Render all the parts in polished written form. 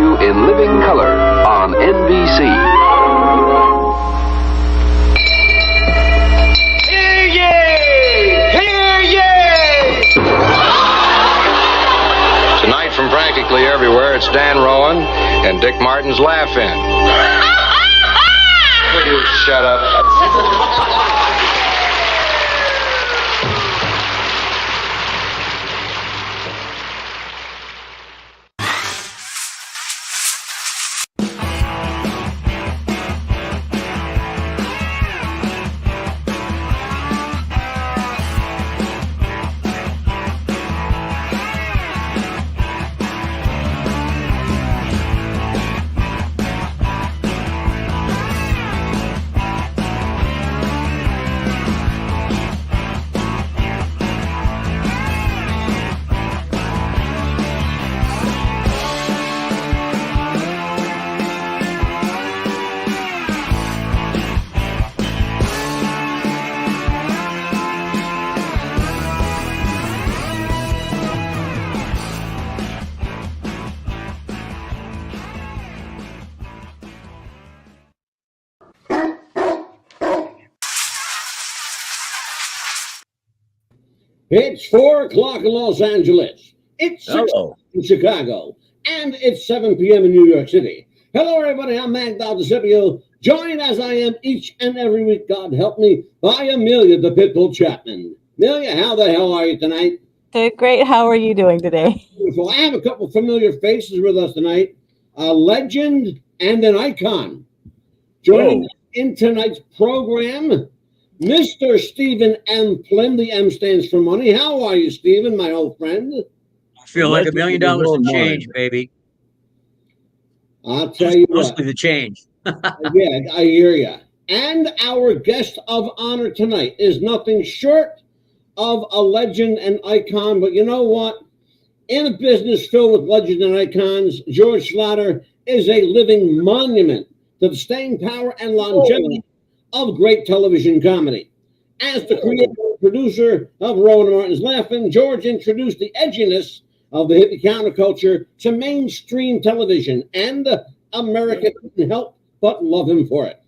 you in living color on NBC. Hear ye! Hear ye! Tonight from practically everywhere, it's Dan Rowan and Dick Martin's Laugh-In. Will you shut up? It's 4 o'clock in Los Angeles. It's 6 in Chicago. And it's 7 p.m. in New York City. Hello, everybody. I'm Mac Daldisipio, joined as I am each and every week, God help me, by Amelia the Pitbull Chapman. Amelia, how the hell are you tonight? Great. How are you doing today? Well, I have a couple familiar faces with us tonight. A legend and an icon. Joining us in tonight's program, Mr. Stephen M. Plym. The M stands for money. How are you, Stephen, my old friend? I feel like $1 million in change, baby. I'll tell you what. Mostly the change. Yeah, I hear you. And our guest of honor tonight is nothing short of a legend and icon. But you know what? In a business filled with legends and icons, George Schlatter is a living monument to the staying power and longevity of great television comedy. As the creator and producer of Rowan and Martin's Laugh-In, George introduced the edginess of the hippie counterculture to mainstream television, and America couldn't help but love him for it.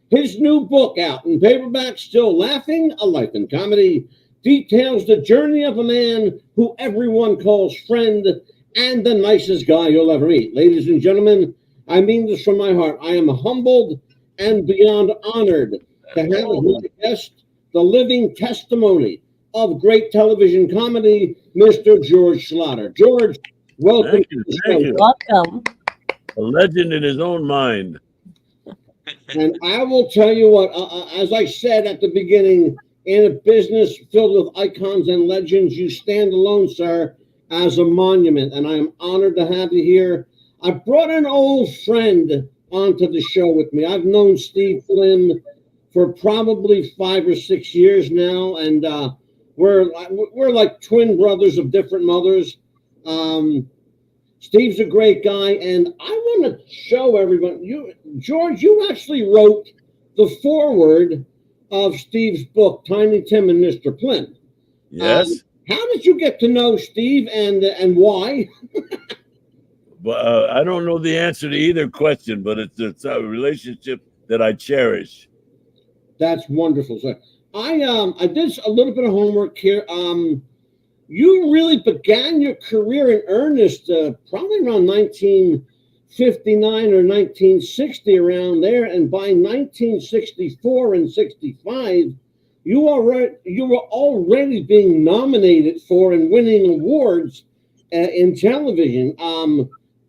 His new book, out in paperback, Still Laughing, A Life in Comedy, details the journey of a man who everyone calls friend and the nicest guy you'll ever meet. Ladies and gentlemen, I mean this from my heart. I am humbled and beyond honored to have as my guest the living testimony of great television comedy, Mr. George Schlatter. George, welcome to the show. Welcome. A legend in his own mind. And I will tell you what, as I said at the beginning, in a business filled with icons and legends, you stand alone, sir, as a monument. And I am honored to have you here. I brought an old friend onto the show with me. I've known Steve Plym for probably 5 or 6 years now, and we're like twin brothers of different mothers. Steve's a great guy, and I want to show everyone. George, you actually wrote the foreword of Steve's book, Tiny Tim and Mr. Plym. Yes. How did you get to know Steve, and why? Well, I don't know the answer to either question, but it's a relationship that I cherish. That's wonderful, sir. I did a little bit of homework here. You really began your career in earnest probably around 1959 or 1960, around there, and by 1964 and 65, you were already being nominated for and winning awards in television.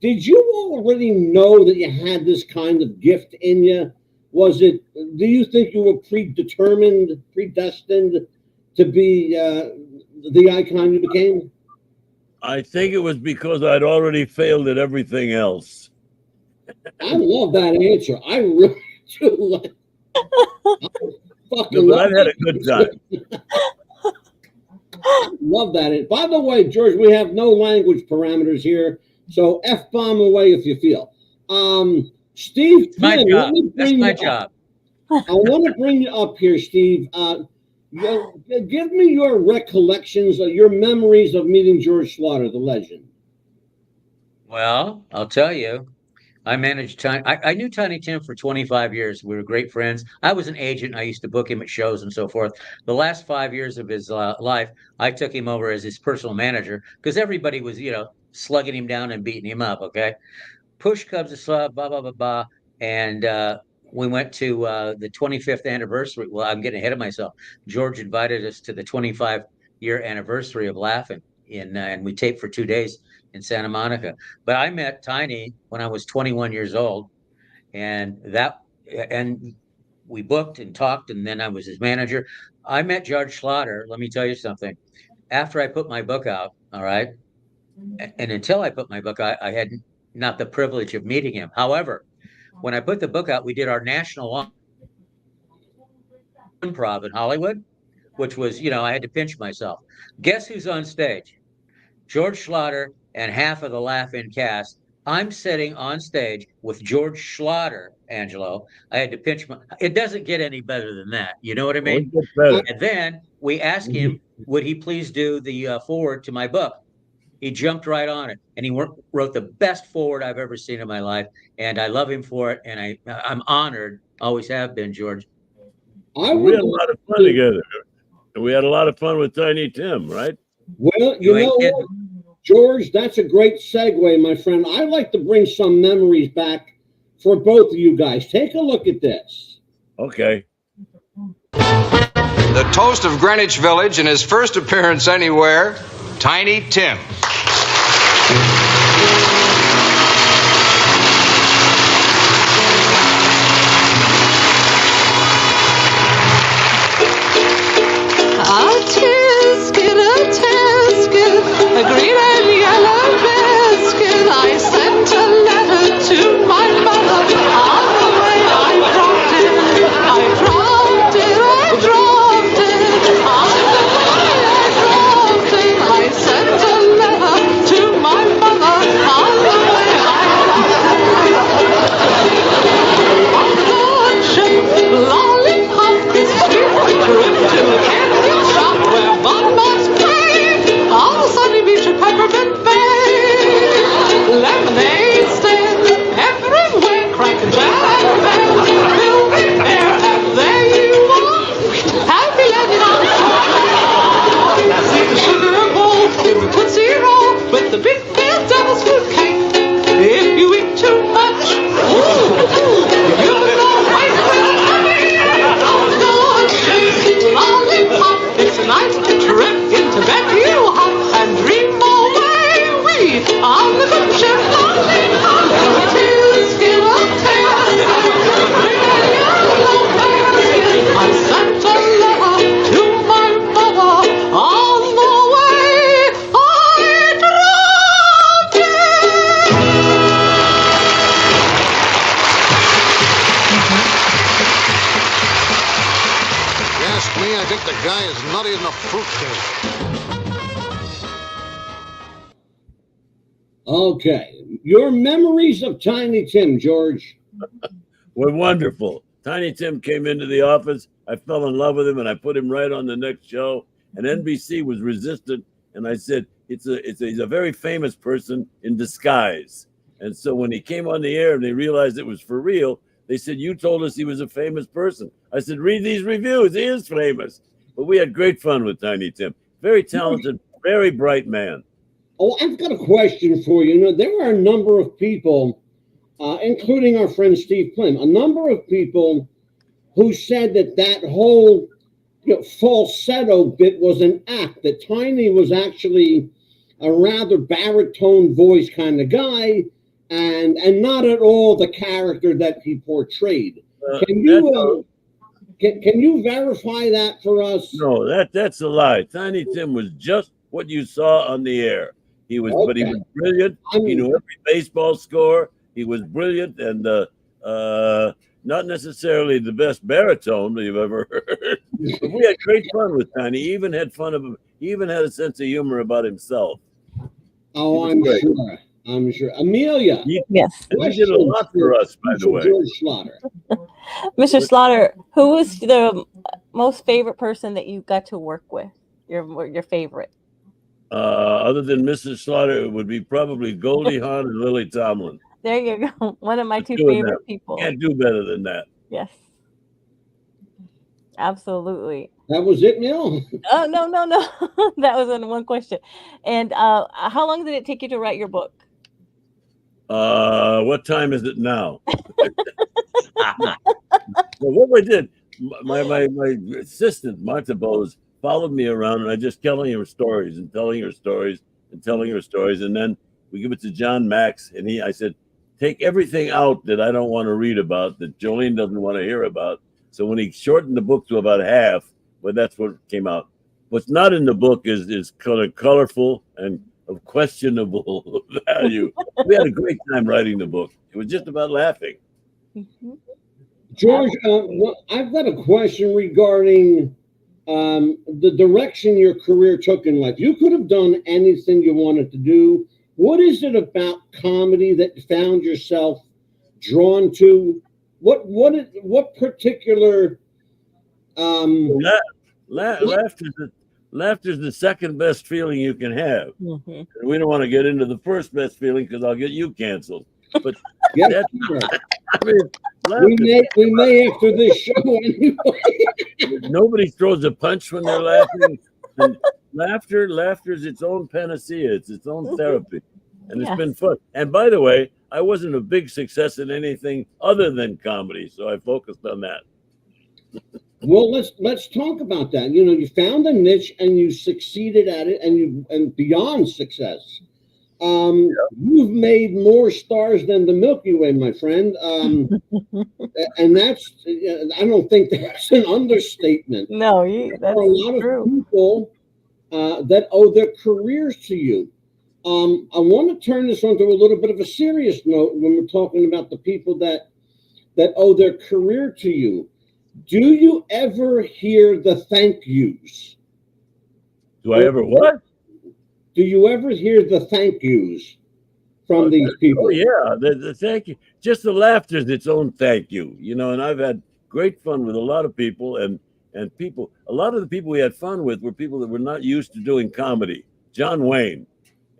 Did you already know that you had this kind of gift in you? Do you think you were predestined to be the icon you became? I think it was because I'd already failed at everything else. I love that answer. I really do. I've had a good time. Love that. By the way, George, we have no language parameters here, so F-bomb away if you feel. Steve, my job. That's my job. I want to bring you up here, Steve. Give me your recollections, your memories of meeting George Schlatter, the legend. Well, I'll tell you, I managed Tiny. I knew Tiny Tim for 25 years. We were great friends. I was an agent. I used to book him at shows and so forth. The last 5 years of his life, I took him over as his personal manager because everybody was, slugging him down and beating him up. Okay. Push comes to shove, blah, blah, blah, blah. And we went to the 25th anniversary. Well, I'm getting ahead of myself. George invited us to the 25-year anniversary of Laughing, and we taped for 2 days in Santa Monica. But I met Tiny when I was 21 years old, and we booked and talked, and then I was his manager. I met George Schlatter. Let me tell you something. After I put my book out, all right, and until I put my book out, I had not the privilege of meeting him. However, when I put the book out, we did our national improv in Hollywood, which was, I had to pinch myself. Guess who's on stage? George Schlatter and half of the Laugh-In cast. I'm sitting on stage with George Schlatter, Angelo. I had to pinch it doesn't get any better than that. You know what I mean? And then we asked him, would he please do the foreword to my book? He jumped right on it, and he wrote the best foreword I've ever seen in my life, and I love him for it, and I'm honored, always have been, George. We had a lot of fun together. We had a lot of fun with Tiny Tim, right? Well, you know what, George, that's a great segue, my friend. I like to bring some memories back for both of you guys. Take a look at this. Okay. The toast of Greenwich Village in his first appearance anywhere, Tiny Tim. A green and yellow biscuit. I sent a letter to my mother. On the way I dropped it. I dropped it. On the way I dropped it. I sent a letter to my mother. On the way I dropped it. Lollipop is sweet. Trip to a candy shop where one must play. On the sunny beach of Peppermint Bay, lemonade stands everywhere, cracking jam and bells, fill the air, and there you are, happy landing on the shore. See the sugar bowl in the Tootsie Roll with the big fat devil's food cake. If you eat too much, you'll go right with the tummy. Don't go and chase lollipop. It's a nice trip into bed. You hop and dream away. We on the good ship lollipop. Skin of tail. I sent a letter to my mother. On the way I dropped it. If you ask me, I think the guy is nuttier than a fruitcake. Okay. Your memories of Tiny Tim, George. Were wonderful. Tiny Tim came into the office. I fell in love with him, and I put him right on the next show. And NBC was resistant, and I said, he's a very famous person in disguise. And so when he came on the air and they realized it was for real, they said, you told us he was a famous person. I said, read these reviews. He is famous. But we had great fun with Tiny Tim. Very talented, very bright man. Oh, I've got a question for you. There were a number of people, including our friend Steve Plim, a number of people who said that whole falsetto bit was an act, that Tiny was actually a rather baritone voice kind of guy, and not at all the character that he portrayed. Can you verify that for us? No, that's a lie. Tiny Tim was just what you saw on the air. He was, okay. But he was brilliant. He knew every baseball score. He was brilliant, and not necessarily the best baritone you've ever heard. But we had great fun with Tiny. He even had fun of him. He even had a sense of humor about himself. Oh, I'm sure. I'm sure. Amelia. Yes. He did a lot for us, by the way. George Schlatter. Mr. Schlatter, who was the most favorite person that you got to work with? Your favorite? Other than Mrs. Slaughter, it would be probably Goldie Hawn and Lily Tomlin. There you go. One of my two Doing favorite that. people. Can't do better than that. Yes. Absolutely. That was it, Neil? Oh, no. That was only one question. And how long did it take you to write your book? What time is it now? Well, what we did, my assistant, Martha Bowes, followed me around, and I just telling her stories and telling her stories and telling her stories. And then we give it to John Max, and I said, take everything out that I don't want to read about, that Jolene doesn't want to hear about. So when he shortened the book to about half, well, that's what came out. What's not in the book is colorful and of questionable value. We had a great time writing the book. It was just about laughing. George, I've got a question regarding the direction your career took in life. You could have done anything you wanted to do. What is it about comedy that you found yourself drawn to? What particular Laughter is the second best feeling you can have. Mm-hmm. And we don't want to get into the first best feeling because I'll get you canceled. But yeah, I mean, we may after this show anyway. Nobody throws a punch when they're laughing. And laughter is its own panacea. It's its own therapy. And it's been fun. And by the way, I wasn't a big success in anything other than comedy, so I focused on that. Well, let's talk about that. You know, you found a niche and you succeeded at it, and beyond success. You've made more stars than the Milky Way, my friend. And that's, I don't think that's an understatement. No, that's there are a lot true. of people that owe their careers to you. I want to turn this on to a little bit of a serious note when we're talking about the people that owe their career to you. Do you ever hear the thank yous? Do I ever what? Do you ever hear the thank yous from these people? Oh, yeah, the thank you. Just the laughter is its own thank you. You know, and I've had great fun with a lot of people, and people. A lot of the people we had fun with were people that were not used to doing comedy. John Wayne,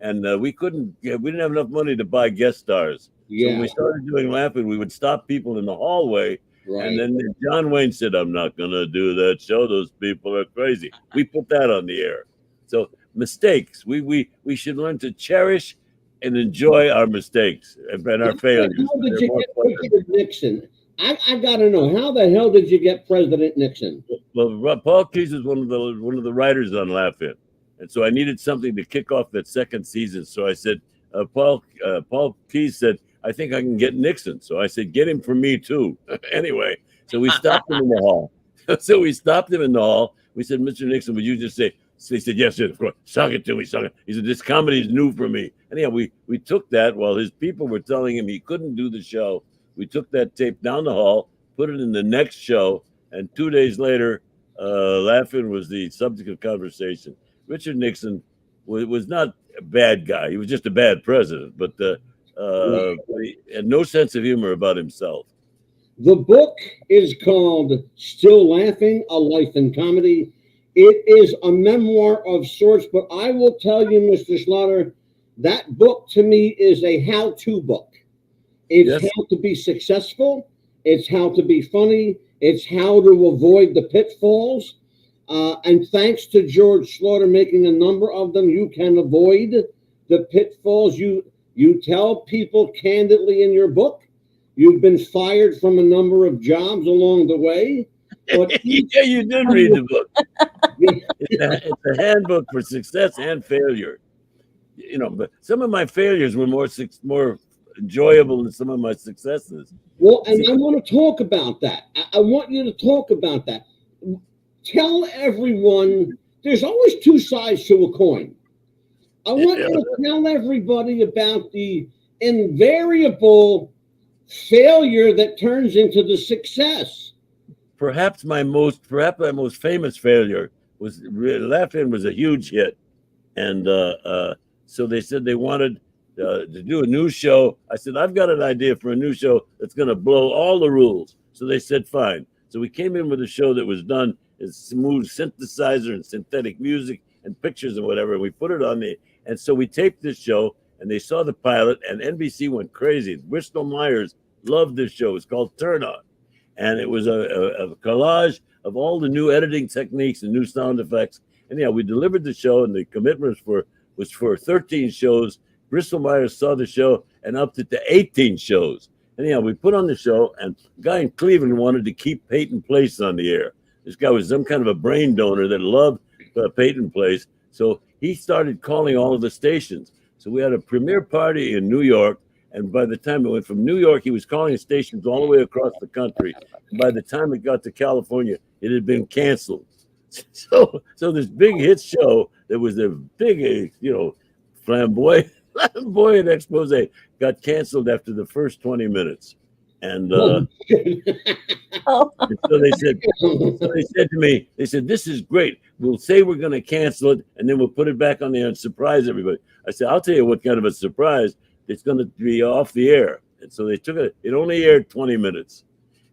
and we didn't have enough money to buy guest stars. Yeah. So when we started doing laughing, we would stop people in the hallway. Right. And then John Wayne said, I'm not going to do that show. Those people are crazy. We put that on the air. So mistakes. We should learn to cherish and enjoy our mistakes and our failures. How did you get President Nixon? I got to know, how the hell did you get President Nixon? Well, Paul Keyes is one of the writers on Laugh-In. And so I needed something to kick off that second season. So I said, Paul Keyes said, I think I can get Nixon. So I said, get him for me too. Anyway, so we stopped him in the hall. We said, Mr. Nixon, would you just say, so he said, yes, of course. Suck it to me, suck it. He said, this comedy is new for me. Anyhow, we took that while his people were telling him he couldn't do the show. We took that tape down the hall, put it in the next show, and 2 days later, Laugh-In was the subject of conversation. Richard Nixon was not a bad guy. He was just a bad president, but he had no sense of humor about himself. The book is called Still Laughing, A Life in Comedy. It is a memoir of sorts, but I will tell you, Mr. Schlatter, that book to me is a how-to book. It's how to be successful. It's how to be funny. It's how to avoid the pitfalls. And thanks to George Schlatter making a number of them, you can avoid the pitfalls. You tell people candidly in your book, you've been fired from a number of jobs along the way. But yeah, you did read the book. It's a handbook for success and failure. You know, but some of my failures were more enjoyable than some of my successes. Well, and I want to talk about that. I want you to talk about that. Tell everyone there's always two sides to a coin. I want you to tell everybody about the invariable failure that turns into the success. Perhaps my most famous failure was Laugh-In was a huge hit, and so they said they wanted to do a new show. I said, I've got an idea for a new show that's going to blow all the rules. So they said, fine. So we came in with a show that was done as smooth synthesizer and synthetic music, and pictures and whatever. And we put it on and so we taped this show, and they saw the pilot, and NBC went crazy. Bristol Myers loved this show. It's called Turn On. And it was a collage of all the new editing techniques and new sound effects. And yeah, we delivered the show, and the commitment was for 13 shows. Bristol Myers saw the show and upped it to 18 shows. And yeah, we put on the show, and a guy in Cleveland wanted to keep Peyton Place on the air. This guy was some kind of a brain donor that loved Peyton Place. So he started calling all of the stations. So we had a premiere party in New York. And by the time it went from New York, he was calling stations all the way across the country. And by the time it got to California, it had been canceled. So this big hit show that was a big, flamboyant expose got canceled after the first 20 minutes. And and so they said to me, this is great. We'll say we're going to cancel it, and then we'll put it back on the air and surprise everybody. I said, I'll tell you what kind of a surprise. It's going to be off the air. And so they took it. It only aired 20 minutes.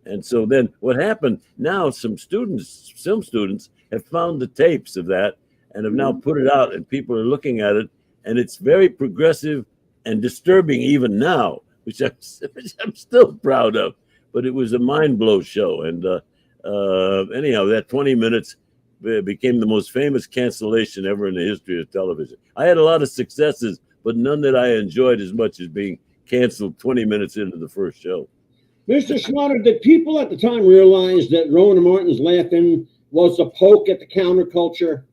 And so then what happened, now some students have found the tapes of that and have now put it out, and people are looking at it, and it's very progressive and disturbing even now, which I'm still proud of. But it was a mind-blow show. And anyhow, that 20 minutes became the most famous cancellation ever in the history of television. I had a lot of successes, but none that I enjoyed as much as being canceled 20 minutes into the first show. Mr. Schlatter, did people at the time realize that Rowan Martin's Laughing was a poke at the counterculture?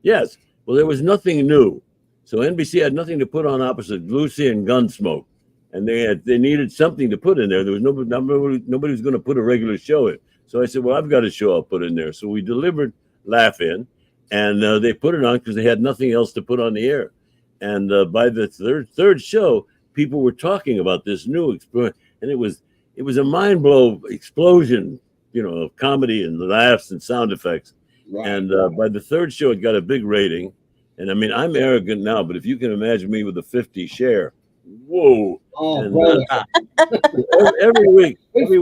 Yes. Well, there was nothing new. So NBC had nothing to put on opposite Lucy and Gunsmoke. And they needed something to put in there. There was nobody was going to put a regular show in. So I said, well, I've got a show I'll put in there. So we delivered Laugh In, and they put it on because they had nothing else to put on the air. And by the third show, people were talking about this new experience, and it was a mind blow explosion, of comedy and laughs and sound effects. Right. And by the third show, it got a big rating. And I mean, I'm arrogant now, but if you can imagine me with a 50 share, whoa! Oh, and, every week, every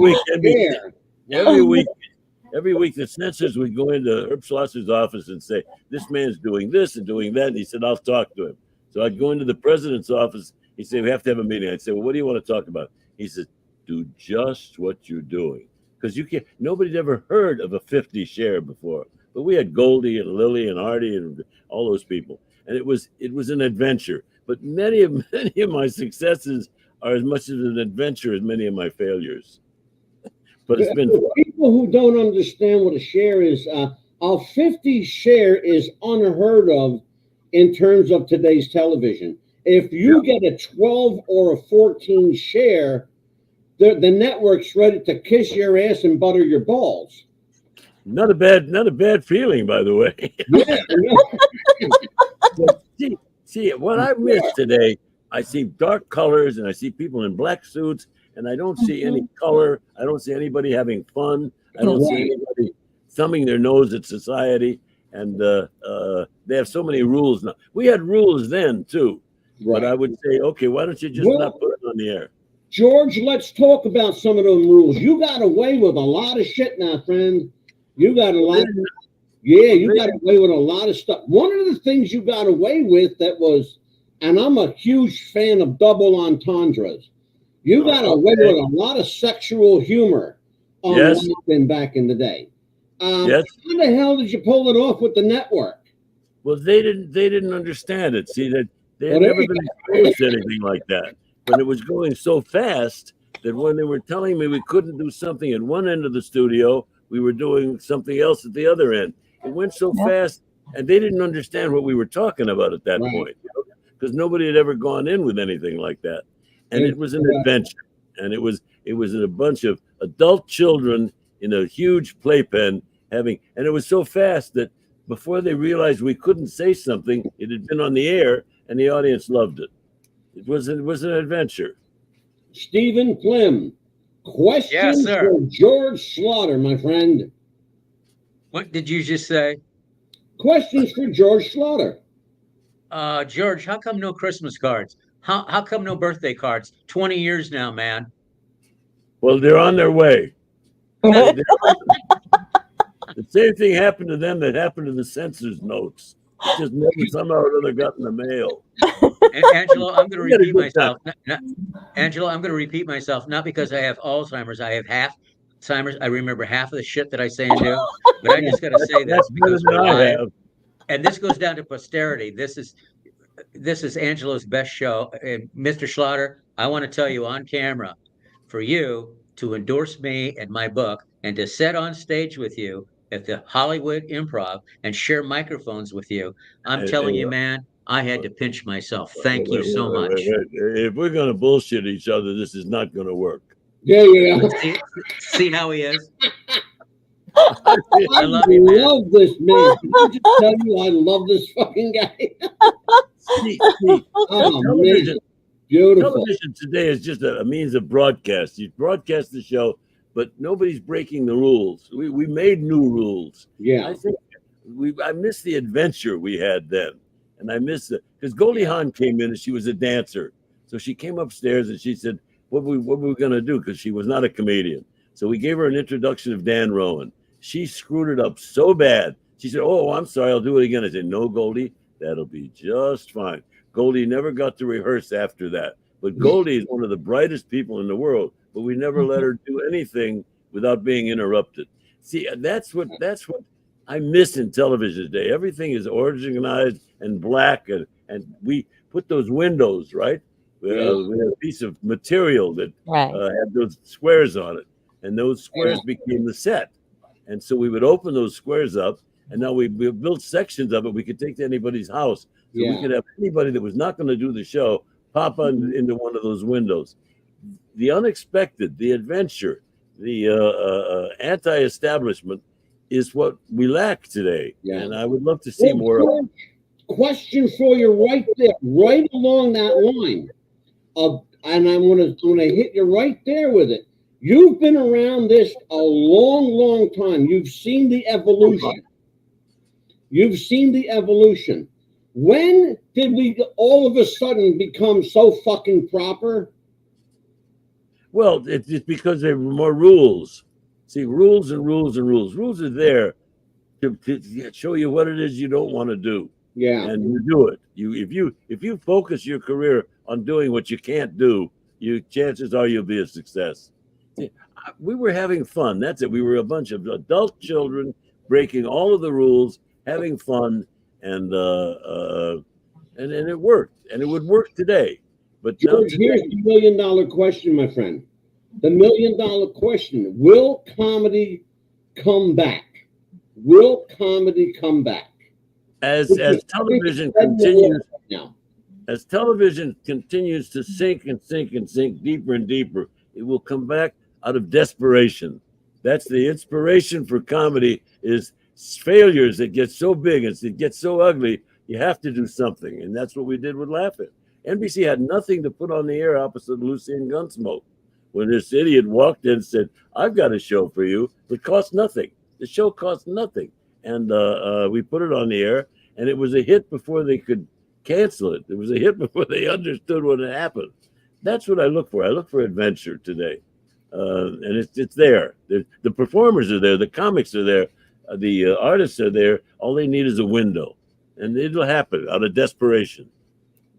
week, the censors would go into Herb Schlosser's office and say, "This man's doing this and doing that." And he said, "I'll talk to him." So I'd go into the president's office. He'd say, "We have to have a meeting." I'd say, "Well, what do you want to talk about?" He said, "Do just what you're doing." Because nobody'd ever heard of a 50 share before. But we had Goldie and Lily and Artie and all those people. And it was an adventure. But many of my successes are as much of an adventure as many of my failures. But it's been fun. People who don't understand what a share is, a 50 share is unheard of in terms of today's television. If you get a 12 or a 14 share, the network's ready to kiss your ass and butter your balls. Not a bad feeling, by the way. see, what I miss today, I see dark colors and I see people in black suits, and I don't see any color. I don't see anybody having fun. I don't see anybody thumbing their nose at society. And they have so many rules now. We had rules then too, but I would say, okay, why don't you just not put it on the air? George, let's talk about some of those rules. You got away with a lot of shit now, friend. You got a lot. You got away with a lot of stuff. One of the things you got away with that was, and I'm a huge fan of double entendres. You got away with a lot of sexual humor on back in the day. How the hell did you pull it off with the network? Well, they didn't understand it. See, that they had never been exposed to anything like that. But it was going so fast that when they were telling me we couldn't do something at one end of the studio, we were doing something else at the other end. It went so fast, and they didn't understand what we were talking about at that point, because nobody had ever gone in with anything like that. And it was an adventure, and it was a bunch of adult children in a huge playpen and it was so fast that before they realized we couldn't say something, it had been on the air, and the audience loved it. It was an adventure. Stephen Klim, question for George Schlatter, my friend. What did you just say? Questions for George Schlatter. George, how come no Christmas cards? How come no birthday cards? 20 years now, man. Well, they're on their way. The same thing happened to them that happened to the censor's notes. It just never somehow or other got in the mail. And Angelo, I'm going We to had a repeat good time. myself. Angelo, I'm going to repeat myself, not because I have Alzheimer's. I have half Alzheimer's. I remember half of the shit that I say and do. But I just got to say this That's better because than we're I live. have. And this goes down to posterity. This is Angelo's best show. And Mr. Schlatter, I want to tell you on camera, for you to endorse me and my book and to sit on stage with you at the Hollywood Improv and share microphones with you. I'm telling you, man, I had to pinch myself. Thank you so much. If we're going to bullshit each other, this is not going to work. Yeah. See how he is? I love you, man. love this man. Can I just tell you, I love this fucking guy. See, Oh, television, man. Beautiful. television today is just a means of broadcast. You broadcast the show, but nobody's breaking the rules. We made new rules. Yeah. I think I miss the adventure we had then, and I miss it because Goldie Hawn came in and she was a dancer, so she came upstairs and she said, "What were we going to do?" Because she was not a comedian. So we gave her an introduction of Dan Rowan. She screwed it up so bad. She said, "Oh, I'm sorry, I'll do it again." I said, "No, Goldie, that'll be just fine." Goldie never got to rehearse after that. But Goldie is one of the brightest people in the world, but we never let her do anything without being interrupted. See, that's what I miss in television today. Everything is organized and black, and we put those windows, right? We had a piece of material that had those squares on it, and those squares became the set. And so we would open those squares up, and now we built sections of it we could take to anybody's house. So we could have anybody that was not going to do the show pop on into one of those windows. The unexpected, the adventure, the anti-establishment is what we lack today. Yeah. And I would love to see more of it. Question for you right there, right along that line. And I'm gonna hit you right there with it. You've been around this a long, long time. You've seen the evolution. When did we all of a sudden become so fucking proper? Well, it's because there were more rules. See, rules and rules and rules. Rules are there to show you what it is you don't want to do. Yeah. And you do it. If you focus your career on doing what you can't do, chances are you'll be a success. See, we were having fun. That's it. We were a bunch of adult children breaking all of the rules, having fun, and it worked. And it would work today. But George, here's the $1 million question, my friend. The $1 million question: will comedy come back? Will comedy come back? As television continues now, as television continues to sink and sink and sink deeper and deeper, it will come back out of desperation. That's the inspiration for comedy: is failures that get so big and it gets so ugly, you have to do something, and that's what we did with Laugh-In. NBC had nothing to put on the air opposite Lucy and Gunsmoke. When this idiot walked in and said, "I've got a show for you," it cost nothing. The show cost nothing. And we put it on the air, and it was a hit before they could cancel it. It was a hit before they understood what had happened. That's what I look for. I look for adventure today. And it's there. The performers are there. The comics are there. The artists are there. All they need is a window. And it'll happen out of desperation.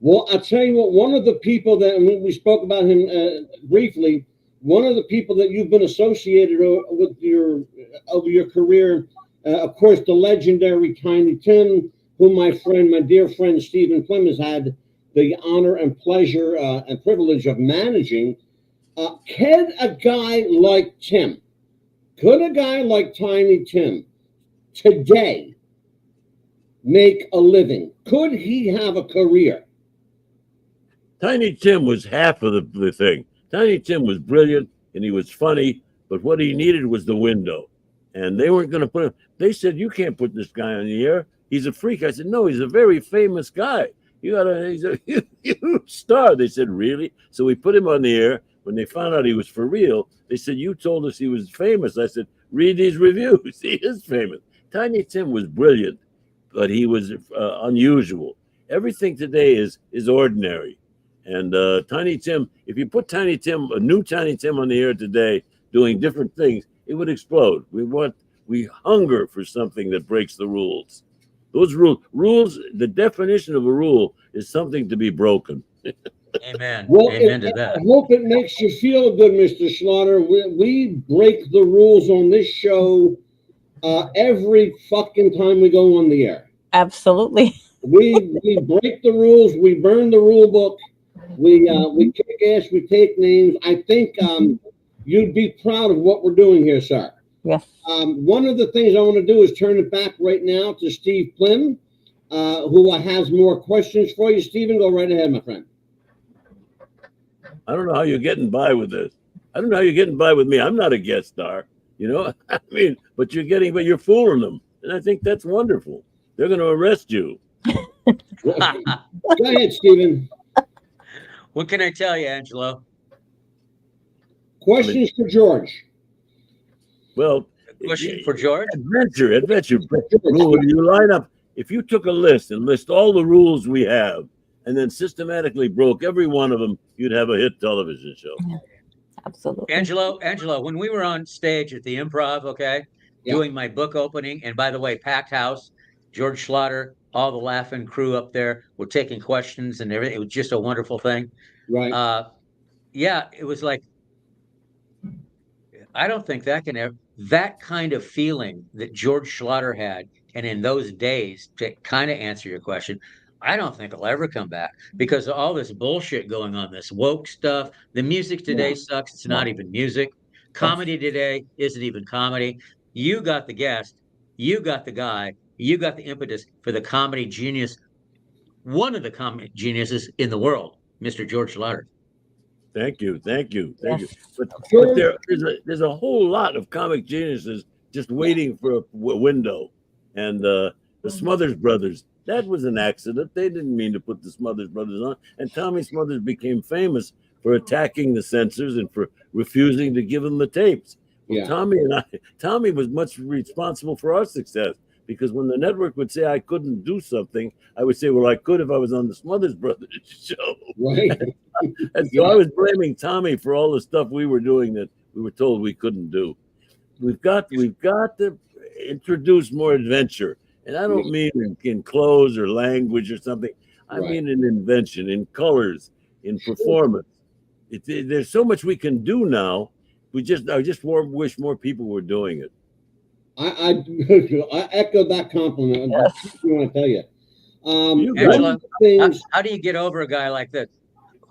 Well, I'll tell you what, one of the people that we spoke about him briefly, one of the people that you've been associated with over your career, of course, the legendary Tiny Tim, whom my dear friend Stephen Plym has had the honor and pleasure and privilege of managing. Could a guy like Tiny Tim today make a living? Could he have a career? Tiny Tim was half of the thing. Tiny Tim was brilliant and he was funny, but what he needed was the window. And they weren't going to put him. They said, "You can't put this guy on the air. He's a freak." I said, "No, he's a very famous guy. He's a huge star." They said, "Really?" So we put him on the air. When they found out he was for real, they said, "You told us he was famous." I said, "Read these reviews. He is famous." Tiny Tim was brilliant, but he was unusual. Everything today is ordinary. And Tiny Tim, if you put a new Tiny Tim on the air today doing different things, it would explode. We want We hunger for something that breaks the rules. Those rules, the definition of a rule is something to be broken. Amen. Well, Amen to that. I hope it makes you feel good, Mr. Schlatter. We break the rules on this show every fucking time we go on the air. Absolutely. We break the rules. We burn the rule book. We kick ass. We take names. I think you'd be proud of what we're doing here, sir. Yes. One of the things I want to do is turn it back right now to Steve Plim, who has more questions for you. Stephen, go right ahead, my friend. I don't know how you're getting by with this. I don't know how you're getting by with me. I'm not a guest star, you know. I mean, but you're fooling them, and I think that's wonderful. They're going to arrest you. Go ahead, Stephen. What can I tell you, Angelo? Questions for George. Well, Question for George? Adventure. Rule, you line up. If you took a list and list all the rules we have, and then systematically broke every one of them, you'd have a hit television show. Absolutely. Angelo, when we were on stage at the Improv, doing my book opening, and by the way, packed house, George Schlatter, all the laughing crew up there were taking questions and everything. It was just a wonderful thing. Right. It was like, I don't think that kind of feeling that George Schlatter had, and in those days, to kind of answer your question, I don't think it'll ever come back because of all this bullshit going on, this woke stuff. The music today sucks. It's not even music. Comedy today isn't even comedy. You got the guest. You got the guy. You got the impetus for the comedy genius, one of the comedy geniuses in the world, Mr. George Schlatter. Thank you. Yes. But there's a whole lot of comic geniuses just waiting for a window. And the Smothers Brothers, that was an accident. They didn't mean to put the Smothers Brothers on. And Tommy Smothers became famous for attacking the censors and for refusing to give them the tapes. Well, Tommy was much responsible for our success because when the network would say I couldn't do something, I would say, well, I could if I was on the Smothers Brothers show. Right. And so I was blaming Tommy for all the stuff we were doing that we were told we couldn't do. We've got to introduce more adventure. And I don't mean in clothes or language or something. I mean in invention, in colors, in performance. There's so much we can do now. I just wish more people were doing it. I echo that compliment. Yes. I want to tell you. Angela, how do you get over a guy like that?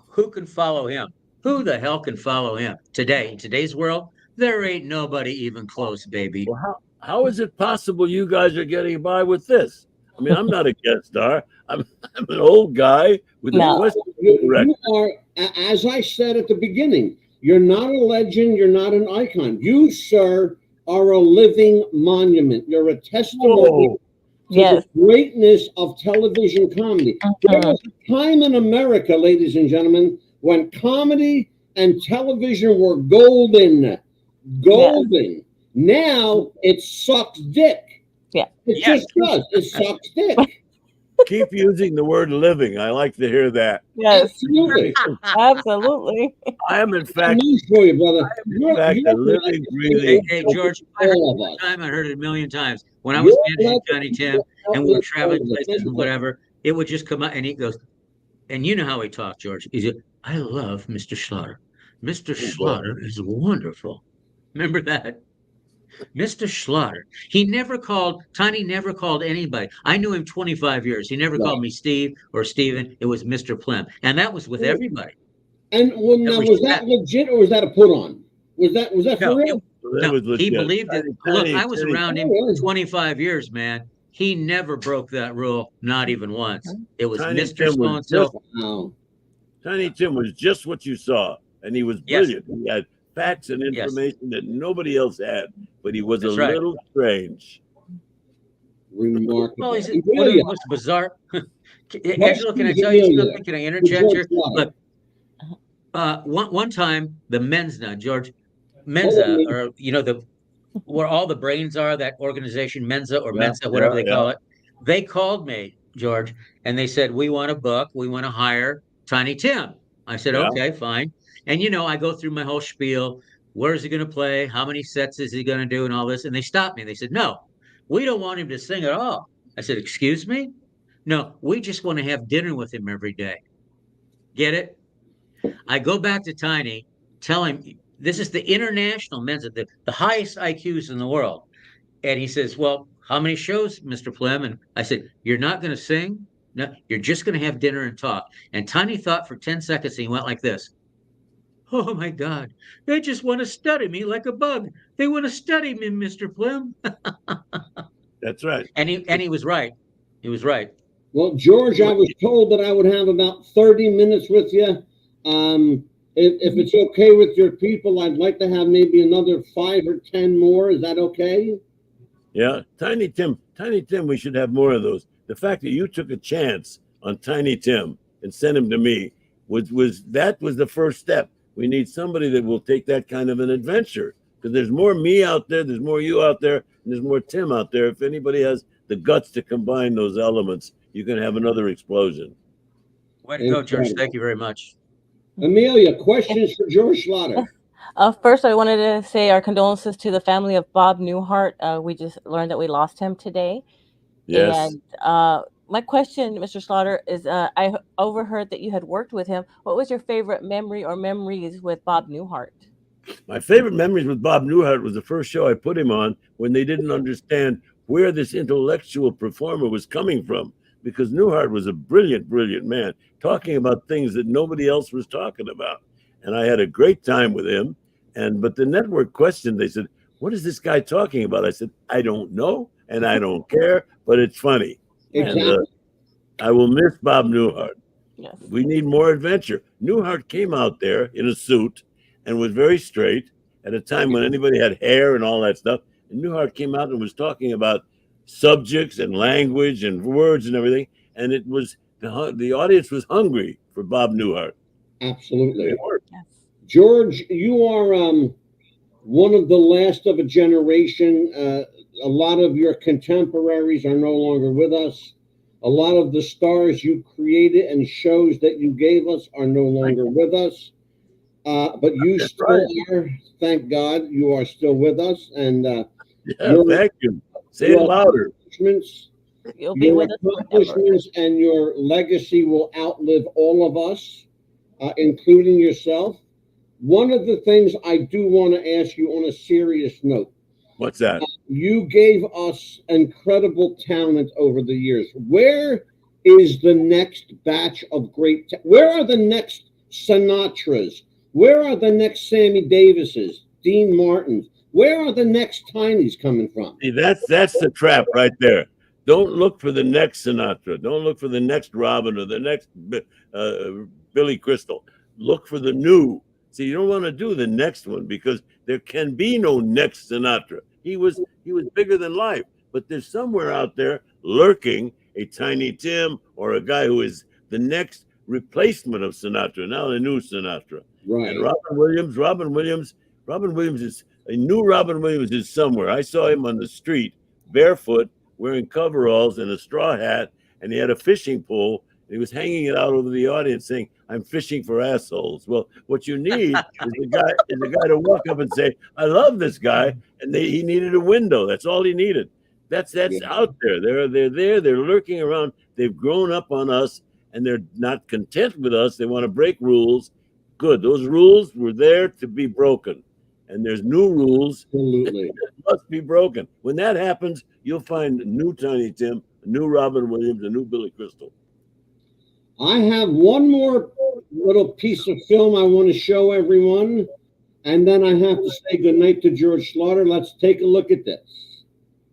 Who can follow him? Who the hell can follow him today? In today's world, there ain't nobody even close, baby. Well, how is it possible you guys are getting by with this? I mean, I'm not a guest star. I'm an old guy with a question. You are, as I said at the beginning, you're not a legend. You're not an icon. You, sir, are a living monument. You're a testimony to the greatness of television comedy. There was a time in America, ladies and gentlemen, when comedy and television were golden. Golden. Now it sucks dick. Yeah. It just does. It sucks dick. Keep using the word living. I like to hear that. Yes. Absolutely. Absolutely. I am, in fact, for you, brother. a living, breathing. Hey, George, I heard it one time. I heard it a million times. When I was managing Tiny Tim and we were traveling places and whatever, it would just come out and he goes, and you know how he talked, George. He said, I love Mr. Schlatter. Mr. Schlatter is wonderful. Remember that? Mr. Schlatter. Tiny never called anybody. I knew him 25 years. He never called me Steve or Steven. It was Mr. Plem. And that was with everybody. And was that legit or was that a put on? Was that for real? He believed it. Look, I was around him 25 years, man. He never broke that rule, not even once. It was Mr. So-and-so. Tiny Tim was just what you saw, and he was brilliant. He had facts and information that nobody else had, but he was little strange. Remarkable. Well, he's one of the most bizarre. Angela, can I tell you something? Can I interject here? Look, one time, the Mensa, or where all the brains are, that organization, Mensa or Mensa, whatever they call it, they called me, George, and they said, we want a book, we want to hire Tiny Tim. I said, okay, fine. And, I go through my whole spiel. where is he going to play? How many sets is he going to do and all this? And they stopped me. They said, no, we don't want him to sing at all. I said, excuse me? No, we just want to have dinner with him every day. Get it? I go back to Tiny, tell him, this is the international men's, the highest IQs in the world. And he says, well, how many shows, Mr. Plem? And I said, you're not going to sing? No, you're just going to have dinner and talk. And Tiny thought for 10 seconds, and he went like this. Oh, my God. They just want to study me like a bug. They want to study me, Mr. Plem. That's right. And he was right. He was right. Well, George, I was told that I would have about 30 minutes with you. If it's okay with your people, I'd like to have maybe another 5 or 10 more. Is that okay? Yeah, Tiny Tim, we should have more of those. The fact that you took a chance on Tiny Tim and sent him to me was the first step. We need somebody that will take that kind of an adventure, because there's more me out there, there's more you out there, and there's more Tim out there. If anybody has the guts to combine those elements, you can have another explosion. Way to go, George. Thank you very much. Amelia, questions for George Schlatter? First, I wanted to say our condolences to the family of Bob Newhart. We just learned that we lost him today. Yes. And my question, Mr. Schlatter, is I overheard that you had worked with him. What was your favorite memory or memories with Bob Newhart? My favorite memories with Bob Newhart was the first show I put him on when they didn't understand where this intellectual performer was coming from, because Newhart was a brilliant, brilliant man, talking about things that nobody else was talking about. And I had a great time with him. But the network questioned, they said, what is this guy talking about? I said, I don't know, and I don't care, but it's funny. Exactly. And I will miss Bob Newhart. Yes. We need more adventure. Newhart came out there in a suit and was very straight at a time when anybody had hair and all that stuff. And Newhart came out and was talking about subjects and language and words and everything. And it was the audience was hungry for Bob Newhart. Absolutely. Yes. George, you are one of the last of a generation. A lot of your contemporaries are no longer with us. A lot of the stars you created and shows that you gave us are no longer with us. But you That's still right. are. Thank God you are still with us. And Thank you. Say it louder. You'll be your with us forever. accomplishments and your legacy will outlive all of us, including yourself. One of the things I do want to ask you on a serious note. What's that? You gave us incredible talent over the years. Where is the next batch of great? Where are the next Sinatras? Where are the next Sammy Davises, Dean Martins? Where are the next Tinys coming from? See, that's the trap right there. Don't look for the next Sinatra. Don't look for the next Robin or the next Billy Crystal. Look for the new. See, you don't want to do the next one because there can be no next Sinatra. He was bigger than life, but there's somewhere out there lurking a Tiny Tim or a guy who is the next replacement of Sinatra, now the new Sinatra. Right. And Robin Williams is a new Robin Williams is somewhere. I saw him on the street, barefoot, wearing coveralls and a straw hat, and he had a fishing pole. And he was hanging it out over the audience saying, I'm fishing for assholes. Well, what you need is a guy to walk up and say, I love this guy. And he needed a window. That's all he needed. That's out there. They're there. They're lurking around. They've grown up on us and they're not content with us. They want to break rules. Good. Those rules were there to be broken. And there's new rules Absolutely. that must be broken. When that happens, you'll find a new Tiny Tim, a new Robin Williams, a new Billy Crystal. I have one more little piece of film I want to show everyone, and then I have to say goodnight to George Schlatter. Let's take a look at this.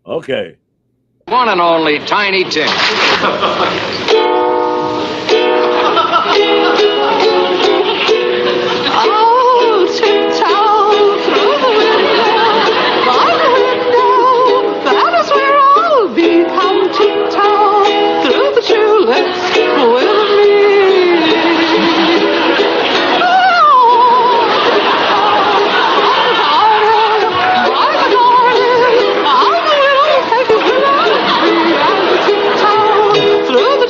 Okay. One and only Tiny Tim. I'll tiptoe through the window, by the window. That is where I'll be. Come tiptoe through the tulips with me. Through the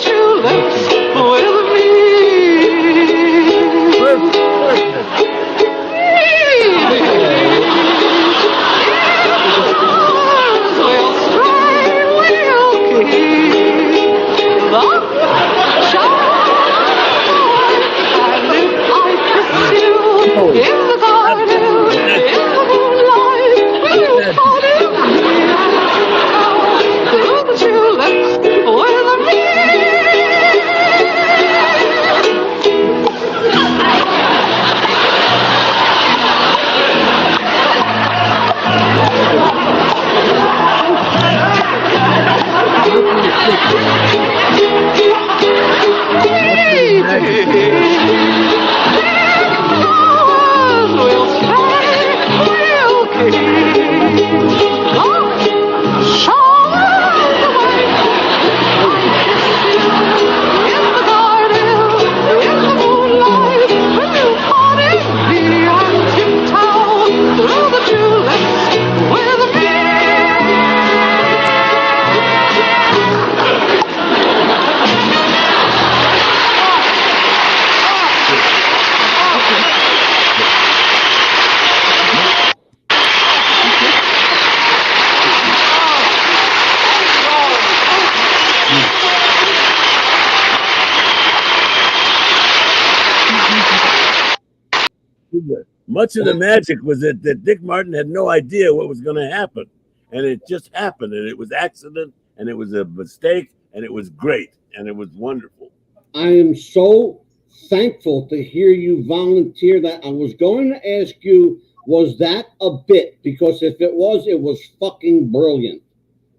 much of the magic was that Dick Martin had no idea what was going to happen, and it just happened, and it was accident, and it was a mistake, and it was great, and it was wonderful. I am so thankful to hear you volunteer that. I was going to ask you, was that a bit? Because if it was fucking brilliant.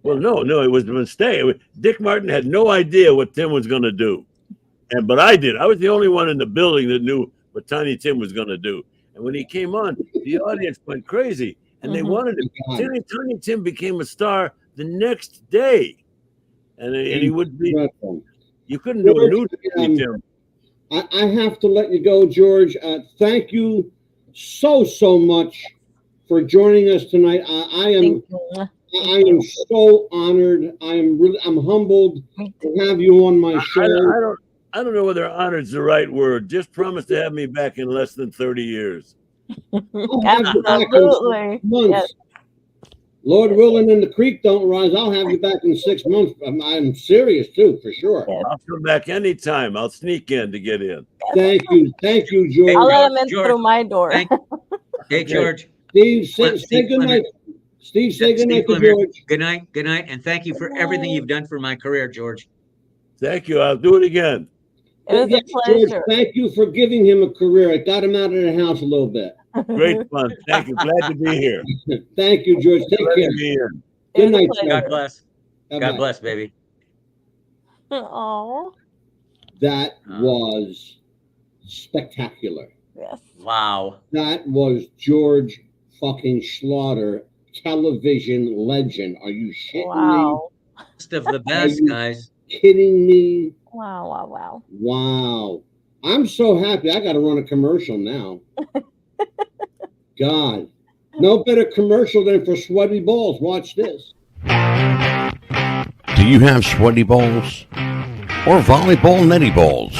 Well, no, it was a mistake. Dick Martin had no idea what Tim was going to do, but I did. I was the only one in the building that knew what Tiny Tim was going to do. And when he came on, the audience went crazy, and they wanted him. Tiny Tim became a star the next day, and he would be. You couldn't do a new Tiny Tim. I have to let you go, George. Thank you so much for joining us tonight. I am so honored. I'm humbled to have you on my show. I don't know whether honored's the right word. Just promise to have me back in less than 30 years. Absolutely. Yes. Lord willing, and the creek don't rise, I'll have you back in 6 months. I'm serious too, for sure. Yes. I'll come back anytime. I'll sneak in to get in. Thank you, George. I'll let him in through my door. Hey, George. Steve, say good night. Steve, say good night to George. Good night, and thank you for everything you've done for my career, George. Thank you. I'll do it again. It was a pleasure. George, thank you for giving him a career. It got him out of the house a little bit. Great fun. Thank you. Glad to be here. Thank you, George. Take care. Good night. God bless. Bye-bye. God bless, baby. Oh. That was spectacular. Yes. Wow. That was George fucking Schlatter, television legend. Are you shitting me? Best of the best, guys. Kidding me? Wow. I'm so happy. I got to run a commercial now. God. No better commercial than for sweaty balls. Watch this. Do you have sweaty balls? Or volleyball netty balls?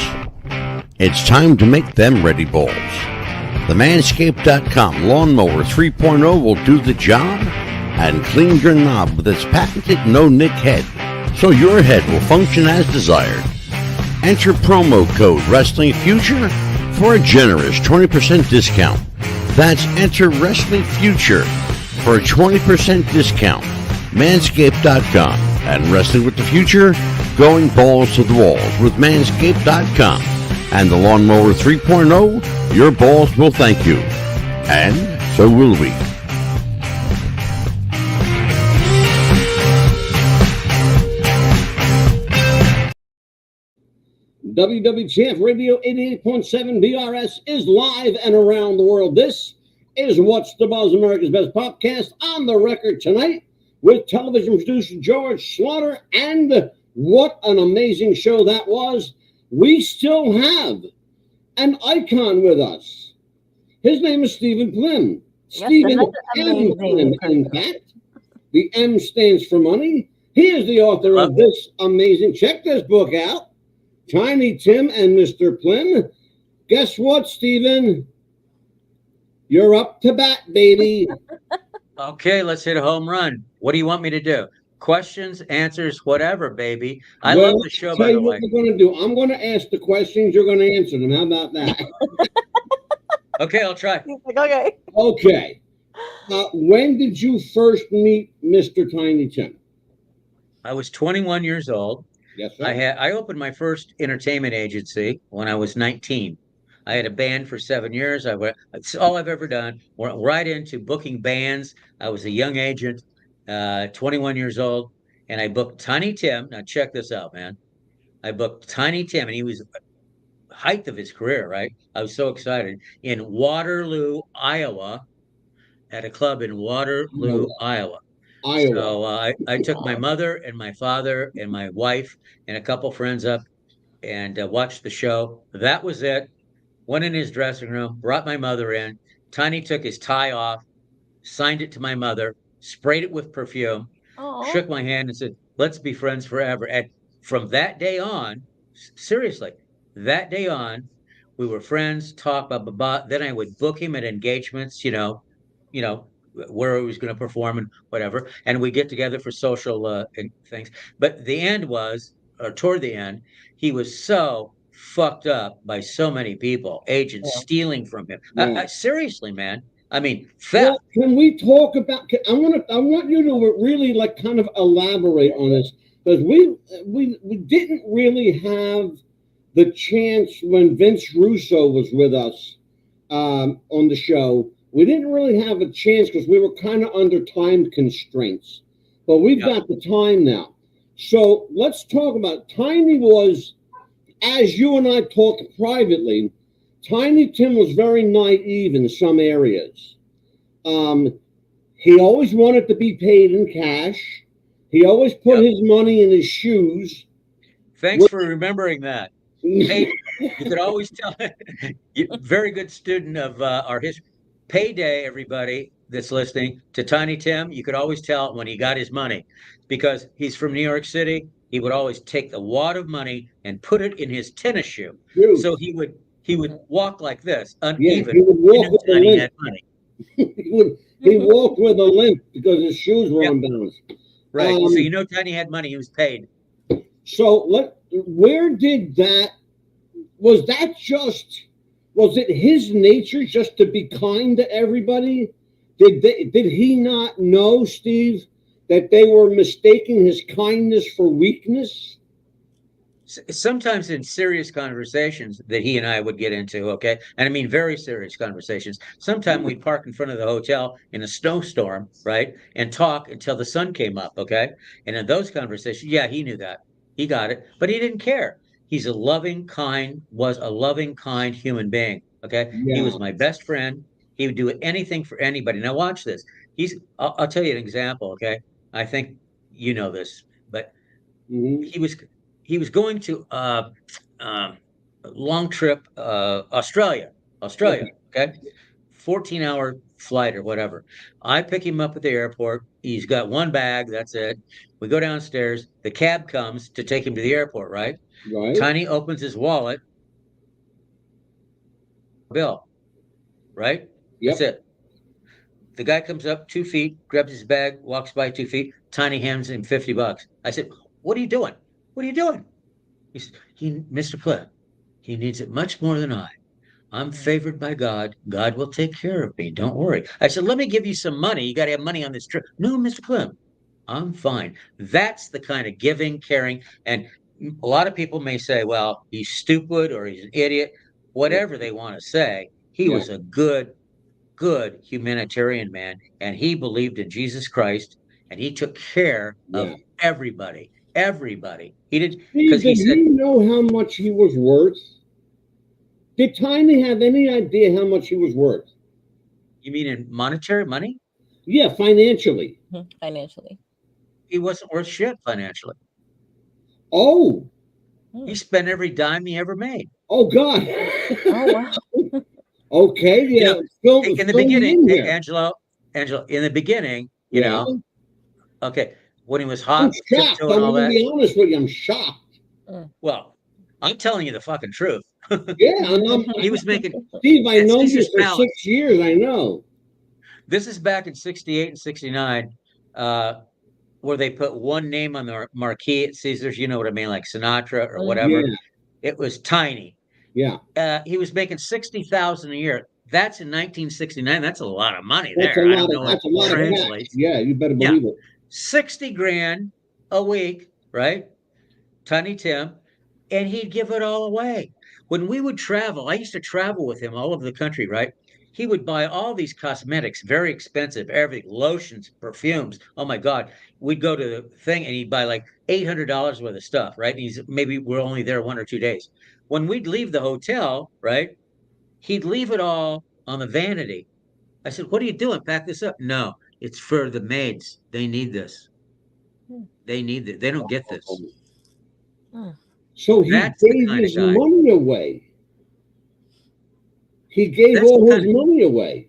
It's time to make them ready balls. The Manscaped.com Lawnmower 3.0 will do the job and clean your knob with its patented no-nick head, so your head will function as desired. Enter promo code Wrestling Future for a generous 20% discount. That's enter Wrestling Future for a 20% discount. Manscaped.com and Wrestling with the Future, going balls to the walls with Manscaped.com and the Lawnmower 3.0. Your balls will thank you, and so will we. WWTF Radio 88.7 BRS is live and around the world. This is What's the Buzz, America's Best Podcast, on the record tonight with television producer George Schlatter. And what an amazing show that was. We still have an icon with us. His name is Stephen Plym. Stephen M. Plym, in fact. The M stands for money. He is the author of this amazing, check this book out, Tiny Tim and Mr. Plym. Guess what, Stephen? You're up to bat, baby. Okay, let's hit a home run. What do you want me to do? Questions, answers, whatever, baby. I love the show, by the way. What we're going to do. I'm going to ask the questions. You're going to answer them. How about that? Okay, I'll try. Okay. Okay. When did you first meet Mr. Tiny Tim? I was 21 years old. Yes, sir. I opened my first entertainment agency when I was 19. I had a band for 7 years. That's all I've ever done. Went right into booking bands. I was a young agent, 21 years old, and I booked Tiny Tim. Now check this out, man. I booked Tiny Tim, and he was height of his career, right? I was so excited. In Waterloo, Iowa, at a club in Waterloo, Iowa. So I took my mother and my father and my wife and a couple friends up and watched the show. That was it. Went in his dressing room, brought my mother in. Tiny took his tie off, signed it to my mother, sprayed it with perfume, shook my hand and said, "Let's be friends forever." And from that day on, seriously, that day on, we were friends, talk, blah, blah, blah. Then I would book him at engagements, you know, where he was going to perform and whatever. And we get together for social things. But the end was, or toward the end, he was so fucked up by so many people, agents stealing from him. Seriously, man. I mean, theft. Well, can we talk about? I want you to really like kind of elaborate on this, because we didn't really have the chance when Vince Russo was with us on the show. We didn't really have a chance because we were kind of under time constraints. But we've got the time now. So let's talk about Tiny was, as you and I talked privately, Tiny Tim was very naive in some areas. He always wanted to be paid in cash. He always put his money in his shoes. Thanks for remembering that. Hey, you could always tell. Very good student of our history. Payday, everybody that's listening to Tiny Tim, you could always tell when he got his money, because he's from New York City. He would always take the wad of money and put it in his tennis shoe. Dude. So he would walk like this, uneven. Yeah, he would walk with a limp. Had money. he walked with a limp because his shoes were unbalanced. Right. So you know Tiny had money. He was paid. So where did that? Was it his nature just to be kind to everybody? Did he not know, Steve, that they were mistaking his kindness for weakness? Sometimes in serious conversations that he and I would get into, okay? And I mean very serious conversations. Sometimes we'd park in front of the hotel in a snowstorm, right? And talk until the sun came up, okay? And in those conversations, yeah, he knew that. He got it, but he didn't care. Was a loving, kind human being. Okay. Yeah. He was my best friend. He would do anything for anybody. Now watch this. I'll tell you an example. Okay. I think you know this, but he was going to a long trip, Australia. Okay. 14-hour flight or whatever. I pick him up at the airport. He's got one bag. That's it. We go downstairs. The cab comes to take him to the airport, right? Right. Tiny opens his wallet. Bill. Right? Yep. That's it. The guy comes up 2 feet, grabs his bag, walks by 2 feet. Tiny hands him $50. I said, "What are you doing? What are you doing?" He said, "Mr. Cliff, he needs it much more than I. I'm favored by God. God will take care of me. Don't worry." I said, "Let me give you some money. You got to have money on this trip." "No, Mr. Clem, I'm fine." That's the kind of giving, caring. And a lot of people may say, well, he's stupid or he's an idiot, whatever they want to say. He was a good humanitarian man. And he believed in Jesus Christ. And he took care of everybody. Everybody. He did. Because he said, you know how much he was worth? Did Tiny have any idea how much he was worth? You mean in monetary money? Yeah, financially. Financially. He wasn't worth shit financially. Oh. He spent every dime he ever made. Oh, God. Oh, wow. Okay, yeah. In the beginning, Angelo, in the beginning, you know, okay, when he was hot, I'm shocked. I'm going to be honest with you. I'm shocked. Well, I'm telling you the fucking truth. Yeah, he was making. Steve, I know you for 6 years. I know. This is back in '68 and '69, where they put one name on the marquee at Caesars. You know what I mean, like Sinatra or whatever. Yeah. It was Tiny. Yeah. He was making $60,000 a year. That's in 1969. That's a lot of money that's there. That's a lot of cash. Yeah, you better believe it. 60 grand a week, right? Tiny Tim, and he'd give it all away. When we would travel, I used to travel with him all over the country, right? He would buy all these cosmetics, very expensive, everything, lotions, perfumes. Oh my God. We'd go to the thing and he'd buy like $800 worth of stuff, right? And maybe we're only there 1 or 2 days. When we'd leave the hotel, right? He'd leave it all on the vanity. I said, "What are you doing? Pack this up." "No, it's for the maids. They need this. They need it. They don't get this." So he gave his money away. He gave all his money away.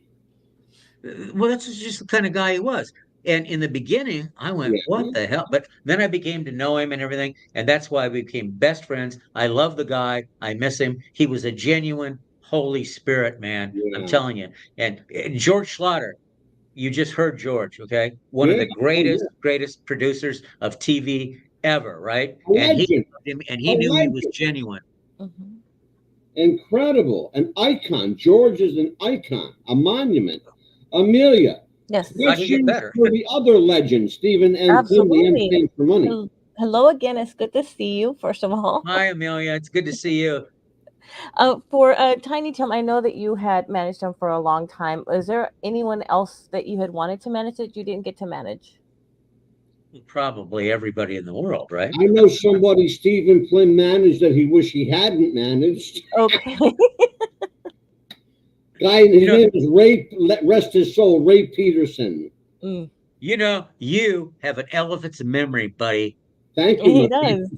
Well, that's just the kind of guy he was. And in the beginning, I went, what the hell? But then I began to know him and everything. And that's why we became best friends. I love the guy. I miss him. He was a genuine Holy Spirit, man. I'm telling you. And George Schlatter, you just heard George, okay? One of the greatest producers of TV ever, right? And he knew he was genuine. Incredible. An icon. George is an icon, a monument. Amelia. Yes. I can get better. For the other legend, Stephen and Tim, the M Absolutely. stands for money. Hello again. It's good to see you, first of all. Hi, Amelia. It's good to see you. For Tiny Tim, I know that you had managed him for a long time. Is there anyone else that you had wanted to manage that you didn't get to manage? Probably everybody in the world, right? I know somebody Stephen Flynn managed that he wish he hadn't managed. Okay. Guy, his name is Ray, rest his soul, Ray Peterson. Mm. You know, you have an elephant's memory, buddy. Thank you. He does.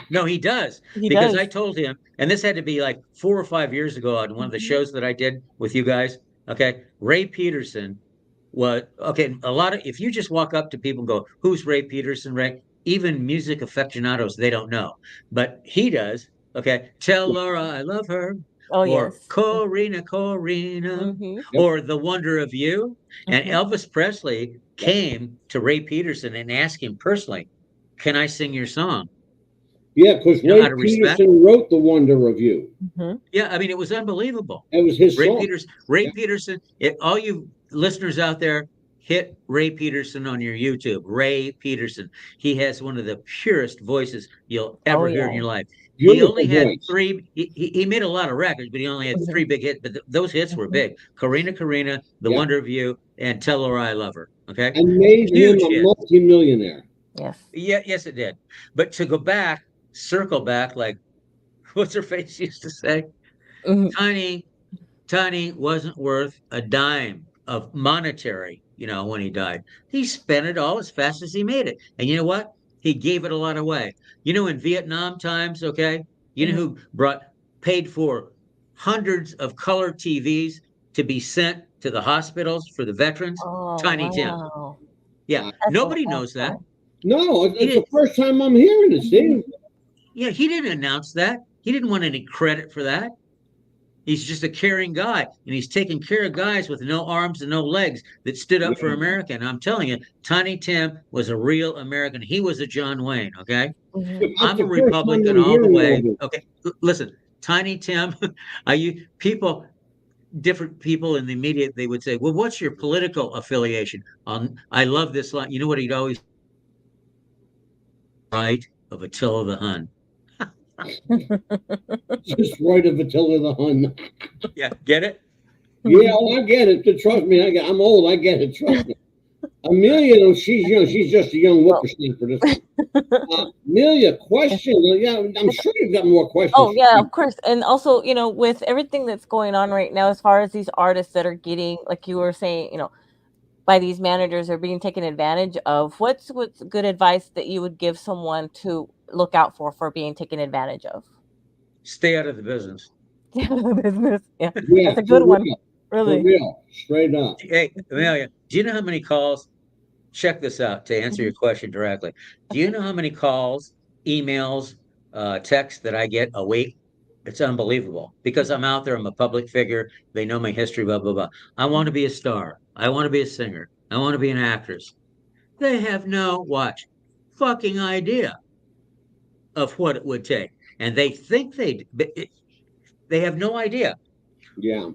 No, he does. Because I told him, and this had to be like 4 or 5 years ago on one of the shows that I did with you guys. Okay. Ray Peterson was, okay, a lot of, if you just walk up to people and go, who's Ray Peterson, Ray? Even music aficionados, they don't know. But he does. Okay. Tell Laura I love her. Oh, or yes. Corina, or The Wonder of You. And Elvis Presley came to Ray Peterson and asked him personally, can I sing your song? Yeah, because Ray Peterson wrote The Wonder of You. Yeah, I mean, it was unbelievable. It was his Ray song. Ray Peterson, all you listeners out there, hit Ray Peterson on your YouTube. Ray Peterson. He has one of the purest voices you'll ever hear in your life. He only had three. He made a lot of records, but he only had 3 big hits. But those hits were big. Corina, The Wonder of You, and Tell Laura I Love Her. Okay, and made him a multi-millionaire. Yes. Yeah. Yes, it did. But to go back, circle back, like what's her face used to say, Tiny wasn't worth a dime of monetary. You know, when he died, he spent it all as fast as he made it. And you know what? He gave it a lot away. You know, in Vietnam times, okay, you know who paid for hundreds of color TVs to be sent to the hospitals for the veterans? Tiny Tim. Yeah, that's nobody knows that. No, it's the first time I'm hearing it, Steve. Yeah, he didn't announce that. He didn't want any credit for that. He's just a caring guy, and he's taking care of guys with no arms and no legs that stood up for America. And I'm telling you, Tiny Tim was a real American. He was a John Wayne, okay? I'm a Republican all the way. Okay, listen, Tiny Tim, different people in the media, they would say, well, what's your political affiliation? I love this line. You know what he'd always right of Attila the Hun. Just right of Attila the Hun. Yeah, get it? Yeah, I get it. Trust me, I'm old. I get it. Trust me. Amelia, she's just a young whippersnapper. Amelia, question. Yeah, I'm sure you've got more questions. Oh, yeah, of course. And also, you know, with everything that's going on right now, as far as these artists that are getting, like you were saying, you know, by these managers are being taken advantage of, what's good advice that you would give someone to look out for being taken advantage of? Stay out of the business. Stay out of the business. Yeah, that's a good one. Really. For real. Straight up. Hey, Amelia, do you know how many calls? Check this out to answer your question directly. Do you know how many calls, emails, texts that I get a week? It's unbelievable because I'm out there. I'm a public figure. They know my history, blah, blah, blah. I want to be a star. I want to be a singer. I want to be an actress. They have no, fucking idea of what it would take. And they think they have no idea. Yeah.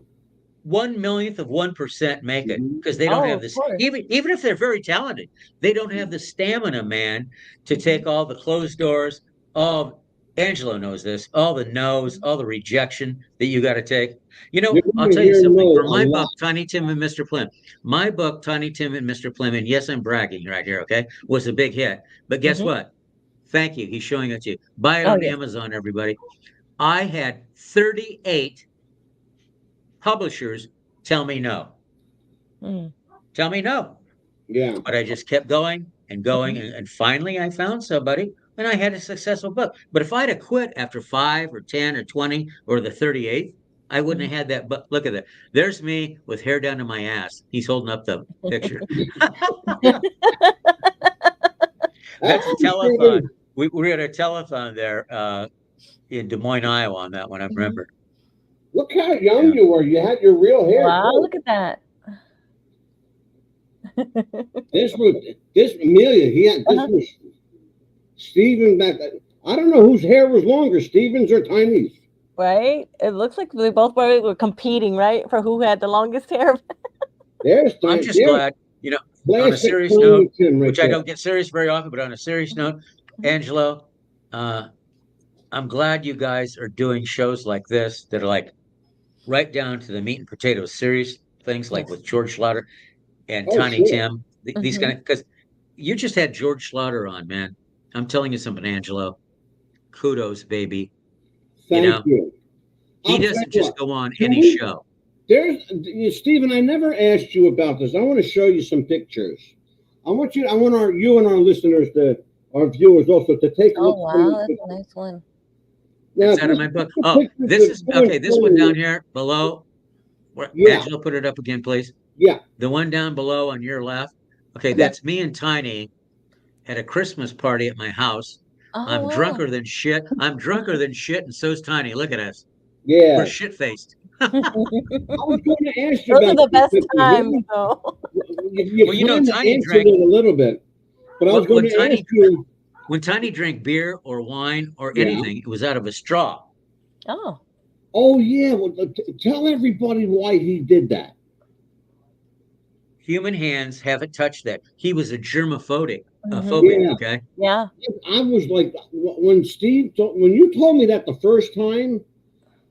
1/1,000,000 of 1% make it because they don't have this. Even if they're very talented, they don't have the stamina, man, to take all the closed doors. All Angelo knows this. All the no's, all the rejection that you got to take. You know, I'll tell you something. For my book, Tiny Tim and Mr. Plim, my book, Tiny Tim and Mr. Plim, and yes, I'm bragging right here, okay, was a big hit. But guess what? Thank you. He's showing it to you. Buy it on Amazon, everybody. I had 38 publishers tell me no. Tell me no. Yeah. But I just kept going and going. And finally I found somebody and I had a successful book. But if I'd have quit after 5 or 10 or 20 or the 38th, I wouldn't have had that. But look at that. There's me with hair down to my ass. He's holding up the picture. That's a telethon. We were at a telethon there in Des Moines, Iowa on that one, I remember. Look how young you were. You had your real hair. Wow, look at that. This Amelia, this was Stephen back. I don't know whose hair was longer, Stephen's or Tiny's. Right? It looks like they both were competing, right, for who had the longest hair. I'm just glad, on a serious note, which I don't get serious very often, but on a serious note, Angelo, I'm glad you guys are doing shows like this that are like right down to the meat and potatoes, serious things like with George Schlatter and Tiny Tim. These kind of, because you just had George Schlatter on, man. I'm telling you something, Angelo. Kudos, baby. Thank you. He doesn't just go on any show. Stephen, I never asked you about this. I want to show you some pictures. I want you and our listeners, our viewers also, to take a look. Oh, wow, that's a nice one. Now, it's out of my book. Oh, this is okay. This one down here below. Angelo, put it up again, please. Yeah. The one down below on your left. Okay, that's me and Tiny at a Christmas party at my house. Oh, I'm drunker than shit. I'm drunker than shit, and so's Tiny. Look at us. Yeah. We're shit-faced. I was going to ask you Those about are the best times, though. You Tiny drank it a little bit, but I was going to ask you. When Tiny drank beer or wine or anything, it was out of a straw. Oh. Oh, yeah. Well, tell everybody why he did that. Human hands haven't touched that. He was a germophobic. Okay. Yeah. I was like, when you told me that the first time,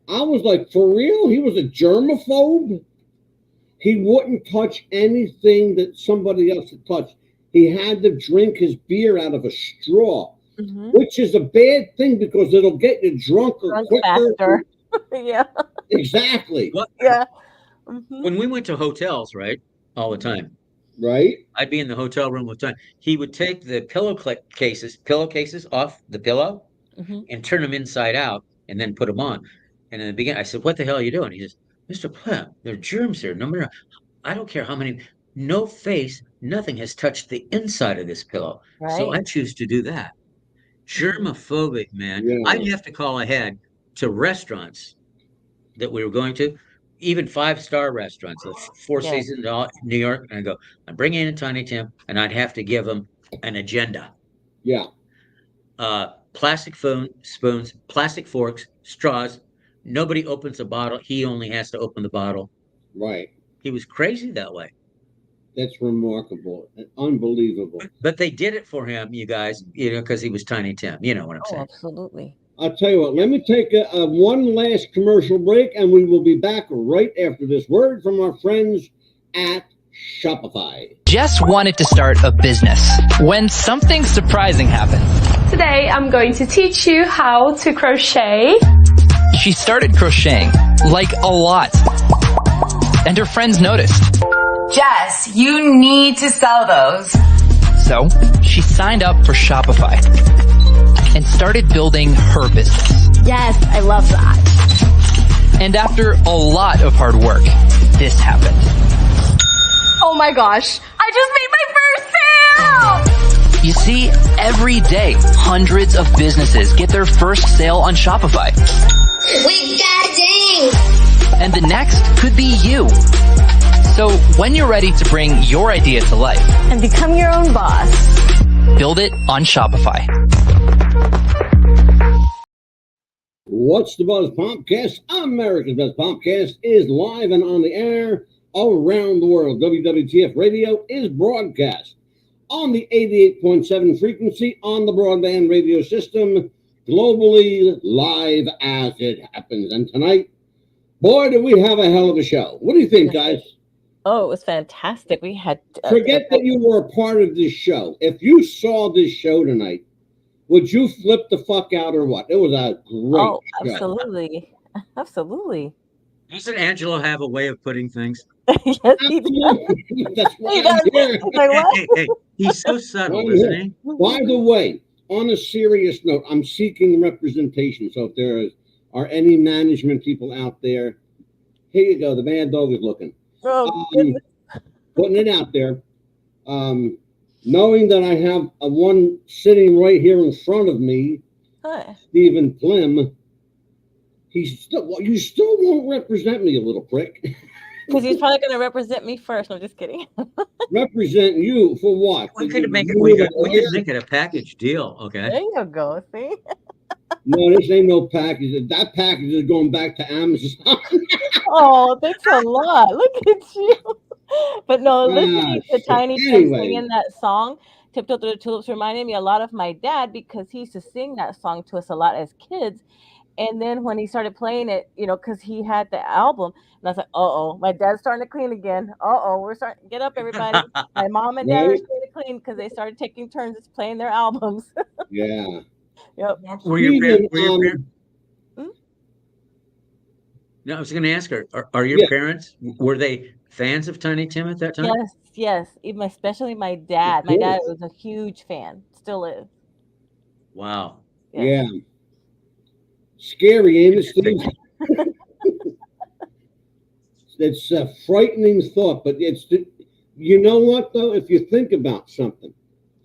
I was like, for real? He was a germaphobe? He wouldn't touch anything that somebody else had touched. He had to drink his beer out of a straw, which is a bad thing because it'll get you drunker quicker. Faster. Yeah. Exactly. Well, yeah. When we went to hotels, right, all the time, right? I'd be in the hotel room all the time. He would take the pillowcases off the pillow and turn them inside out and then put them on. And in the beginning, I said, "What the hell are you doing?" He says, "Mr. Plum, there are germs here. No matter, I don't care how many, no face, nothing has touched the inside of this pillow. Right. So I choose to do that." Germophobic, man. Yeah. I'd have to call ahead to restaurants that we were going to, even 5-star restaurants, the Four Seasons in New York. And I go, I'm bringing in a Tiny Tim, and I'd have to give them an agenda. Yeah. Plastic spoons, plastic forks, straws. Nobody opens a bottle. He only has to open the bottle. Right. He was crazy that way. That's remarkable. Unbelievable. But they did it for him, you guys, because he was Tiny Tim. You know what I'm saying? Absolutely. I'll tell you what, let me take a one last commercial break, and we will be back right after this word from our friends at Shopify. Jess wanted to start a business when something surprising happened. Today, I'm going to teach you how to crochet. She started crocheting, like a lot. And her friends noticed. Jess, you need to sell those. So, she signed up for Shopify and started building her business. Yes, I love that. And after a lot of hard work, this happened. Oh my gosh, I just made my first sale! You see, every day, hundreds of businesses get their first sale on Shopify. We got ding! And the next could be you. So when you're ready to bring your idea to life and become your own boss, build it on Shopify. What's the Buzz Podcast? America's Best Podcast is live and on the air around the world. WWTF Radio is broadcast on the 88.7 frequency on the broadband radio system, globally live as it happens. And tonight, boy, do we have a hell of a show. What do you think, guys? Oh, it was fantastic. We had... Forget that you were a part of this show. If you saw this show tonight, would you flip the fuck out or what? It was a great show. Absolutely. Absolutely. Doesn't Angelo have a way of putting things? Yes, he does. That's why I'm here. Hey, he's so subtle, isn't he? By the way, on a serious note, I'm seeking representation. So if there are any management people out there, here you go. The mad dog is looking. Oh, putting it out there. Knowing that I have one sitting right here in front of me, Stephen Plim, you still won't represent me, you little prick. Because he's probably going to represent me first. I'm just kidding. Represent you for what? We could make it a package deal, okay? There you go. See? No, this ain't no package. That package is going back to Amazon. Oh, thanks a lot. Look at you. But no, listening to shit. Tiny Tim Anyway, singing that song, Tiptoe Through the Tulips, reminded me a lot of my dad because he used to sing that song to us a lot as kids. And then when he started playing it, because he had the album, and I was like, uh-oh, my dad's starting to clean again. Uh-oh, we're starting, get up, everybody. My mom and dad are right? starting to clean because they started taking turns playing their albums. Yeah. Yep. Were your Steven, parents? Hmm? No, I was going to ask her. Are your Yeah. parents? Were they fans of Tiny Tim at that time? Yes. Even especially my dad. My dad was a huge fan. Still is. Wow. Yeah. Scary, ain't it, Steve? It's a frightening thought, but you know what, though? If you think about something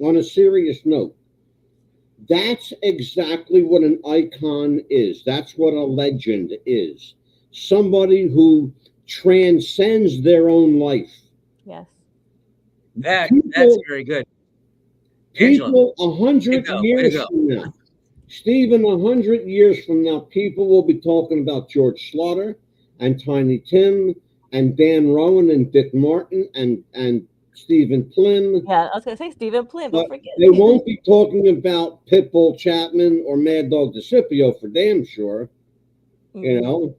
on a serious note, that's exactly what an icon is. That's what a legend is. Somebody who transcends their own life. Yes. That's very good. People 100 years from now, Stephen, 100 years from now, people will be talking about George Schlatter and Tiny Tim and Dan Rowan and Dick Martin and Stephen Plym. Yeah, I was going to say Stephen Plym. Don't forget. They won't be talking about Pitbull Chapman or Mad Dog DeCipio for damn sure. You know?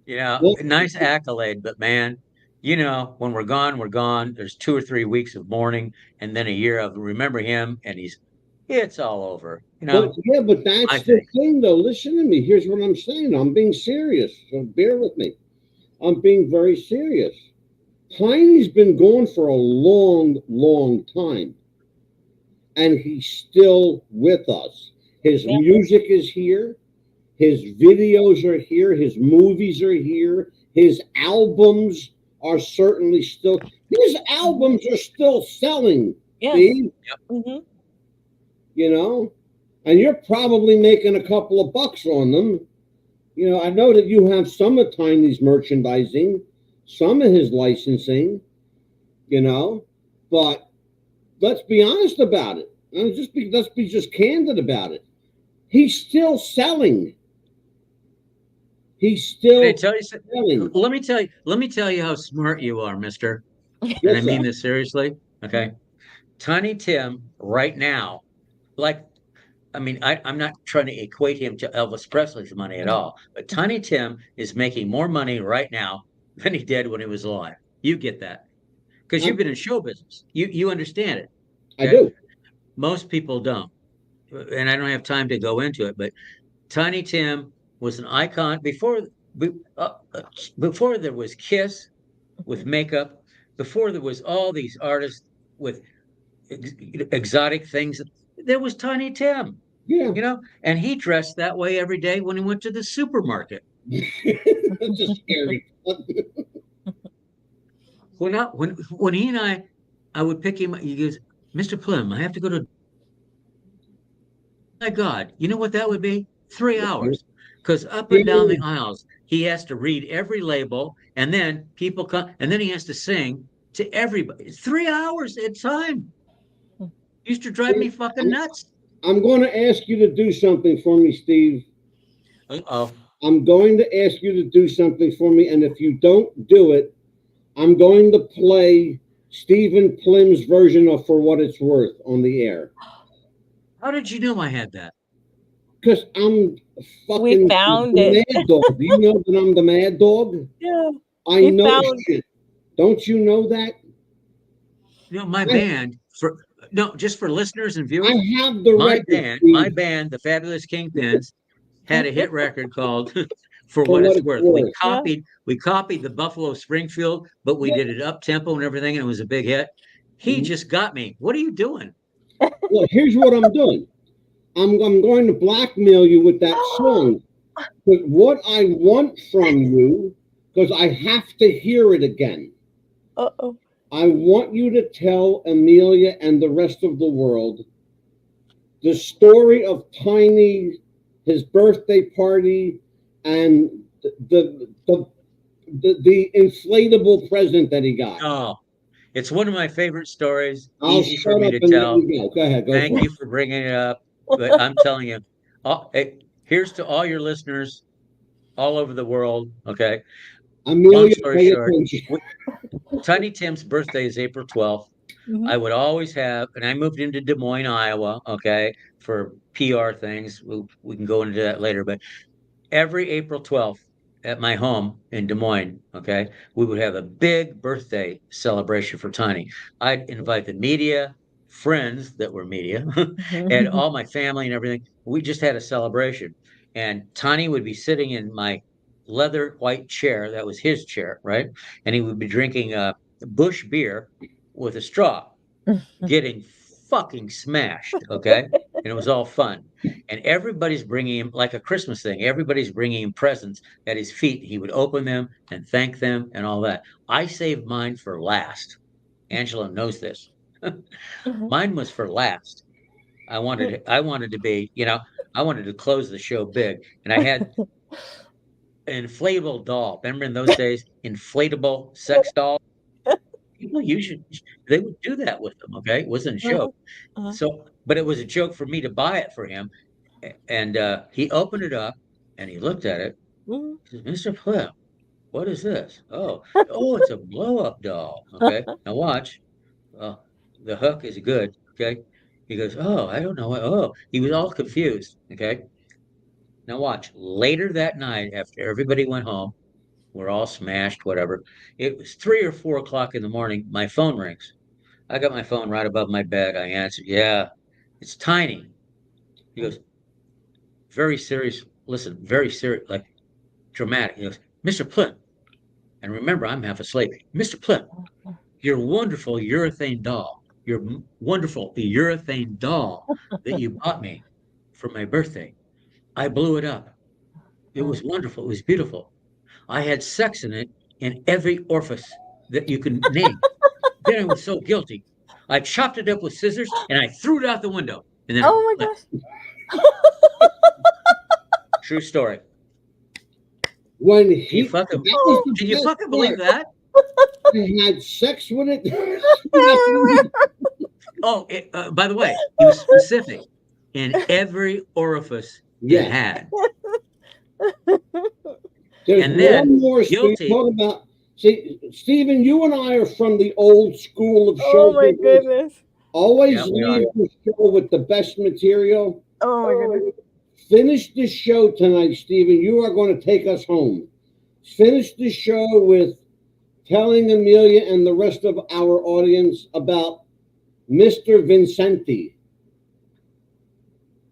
Yeah, nice accolade, but man, when we're gone, we're gone. There's 2 or 3 weeks of mourning and then a year of remember him, and it's all over. But that's the thing, though. Listen to me. Here's what I'm saying. I'm being serious, so bear with me. I'm being very serious. Tiny's been gone for a long, long time, and he's still with us. His music is here. His videos are here. His movies are here. His albums are certainly still. His albums are still selling. Yes. Steve. Yep. Mm-hmm. And you're probably making a couple of bucks on them. I know that you have some of Tiny's merchandising, some of his licensing. But let's be honest about it. Let's be just candid about it. He's still selling. He's still selling. Let me tell you how smart you are, mister. Yes, and I mean this seriously. Okay. Tiny Tim right now, I'm not trying to equate him to Elvis Presley's money at all, but Tiny Tim is making more money right now than he did when he was alive. You get that. Because you've been in show business. You understand it. Okay? I do. Most people don't. And I don't have time to go into it, but Tiny Tim was an icon before there was Kiss with makeup, before there was all these artists with exotic things. There was Tiny Tim. Yeah. And he dressed that way every day when he went to the supermarket. That's just scary. When he and I would pick him up, he goes, Mr. Plym, I have to go to. My God, you know what that would be? 3 hours. Because up and down the aisles, he has to read every label, and then people come, and then he has to sing to everybody. It's 3 hours at a time. Used to drive me fucking nuts. I'm going to ask you to do something for me, Steve. Uh-oh. I'm going to ask you to do something for me, and if you don't do it, I'm going to play Stephen Plym's version of For What It's Worth on the air. How did you know I had that? Because I'm fucking we found the Mad Dog. Do you know that I'm the Mad Dog? Yeah. I know shit. Don't you know that? My band, just for listeners and viewers, I have the record. My band, the Fabulous Kingpins, had a hit record called For What It's Worth. We copied the Buffalo Springfield, but we did it up tempo and everything, and it was a big hit. He just got me. What are you doing? Well, here's what I'm doing. I'm going to blackmail you with that song. But what I want from you, because I have to hear it again. Uh-oh. I want you to tell Amelia and the rest of the world the story of Tiny, his birthday party, and the inflatable present that he got. Oh, it's one of my favorite stories. I'll Easy for me to tell. Go ahead. Thank you for bringing it up. But I'm telling you, Hey, here's to all your listeners all over the world. Okay. Long Amelia, story pay short, attention. Tiny Tim's birthday is April 12th. Mhm. I would always have, and I moved into Des Moines, Iowa, okay, for PR things. We can go into that later, but every April 12th at my home in Des Moines, okay, we would have a big birthday celebration for Tiny. I'd invite the media, friends that were media, and all my family and everything. We just had a celebration. And Tiny would be sitting in my leather white chair. That was his chair, right? And he would be drinking Bush beer with a straw, getting fucking smashed, okay? And it was all fun. And everybody's bringing him, like a Christmas thing, everybody's bringing him presents at his feet. He would open them and thank them and all that. I saved mine for last. Angela knows this. Mine was for last. I wanted to be, I wanted to close the show big. And I had an inflatable doll. Remember in those days, inflatable sex doll? People they would do that with them, okay? It wasn't a joke. So, but it was a joke for me to buy it for him. And he opened it up and he looked at it. He says, Mr. Flip, what is this? Oh, it's a blow-up doll. Okay, now watch. The hook is good. Okay, he goes, oh, I don't know what. Oh, he was all confused. Okay, now watch. Later that night, after everybody went home, we're all smashed, whatever. It was 3 or 4 o'clock in the morning. My phone rings. I got my phone right above my bed. I answered, yeah, it's Tiny. He goes, very serious. Listen, very serious, like dramatic. He goes, Mr. Plitt. And remember, I'm half asleep. Mr. Plitt, your wonderful urethane doll, your wonderful urethane doll that you bought me for my birthday. I blew it up. It was wonderful. It was beautiful. I had sex in it in every orifice that you can name. Then I was so guilty. I chopped it up with scissors and I threw it out the window. And then Oh my gosh. True story. When Can you fucking believe that? He had sex with it. Oh, by the way, he was specific in every orifice it had. There's And then one more guilty. talk about. See, Stephen, you and I are from the old school of show. Oh my goodness. Always Yeah, we leave the show with the best material. Oh my goodness. Finish the show tonight, Stephen. You are going to take us home. Finish the show with telling Amelia and the rest of our audience about Mr. Vincenti.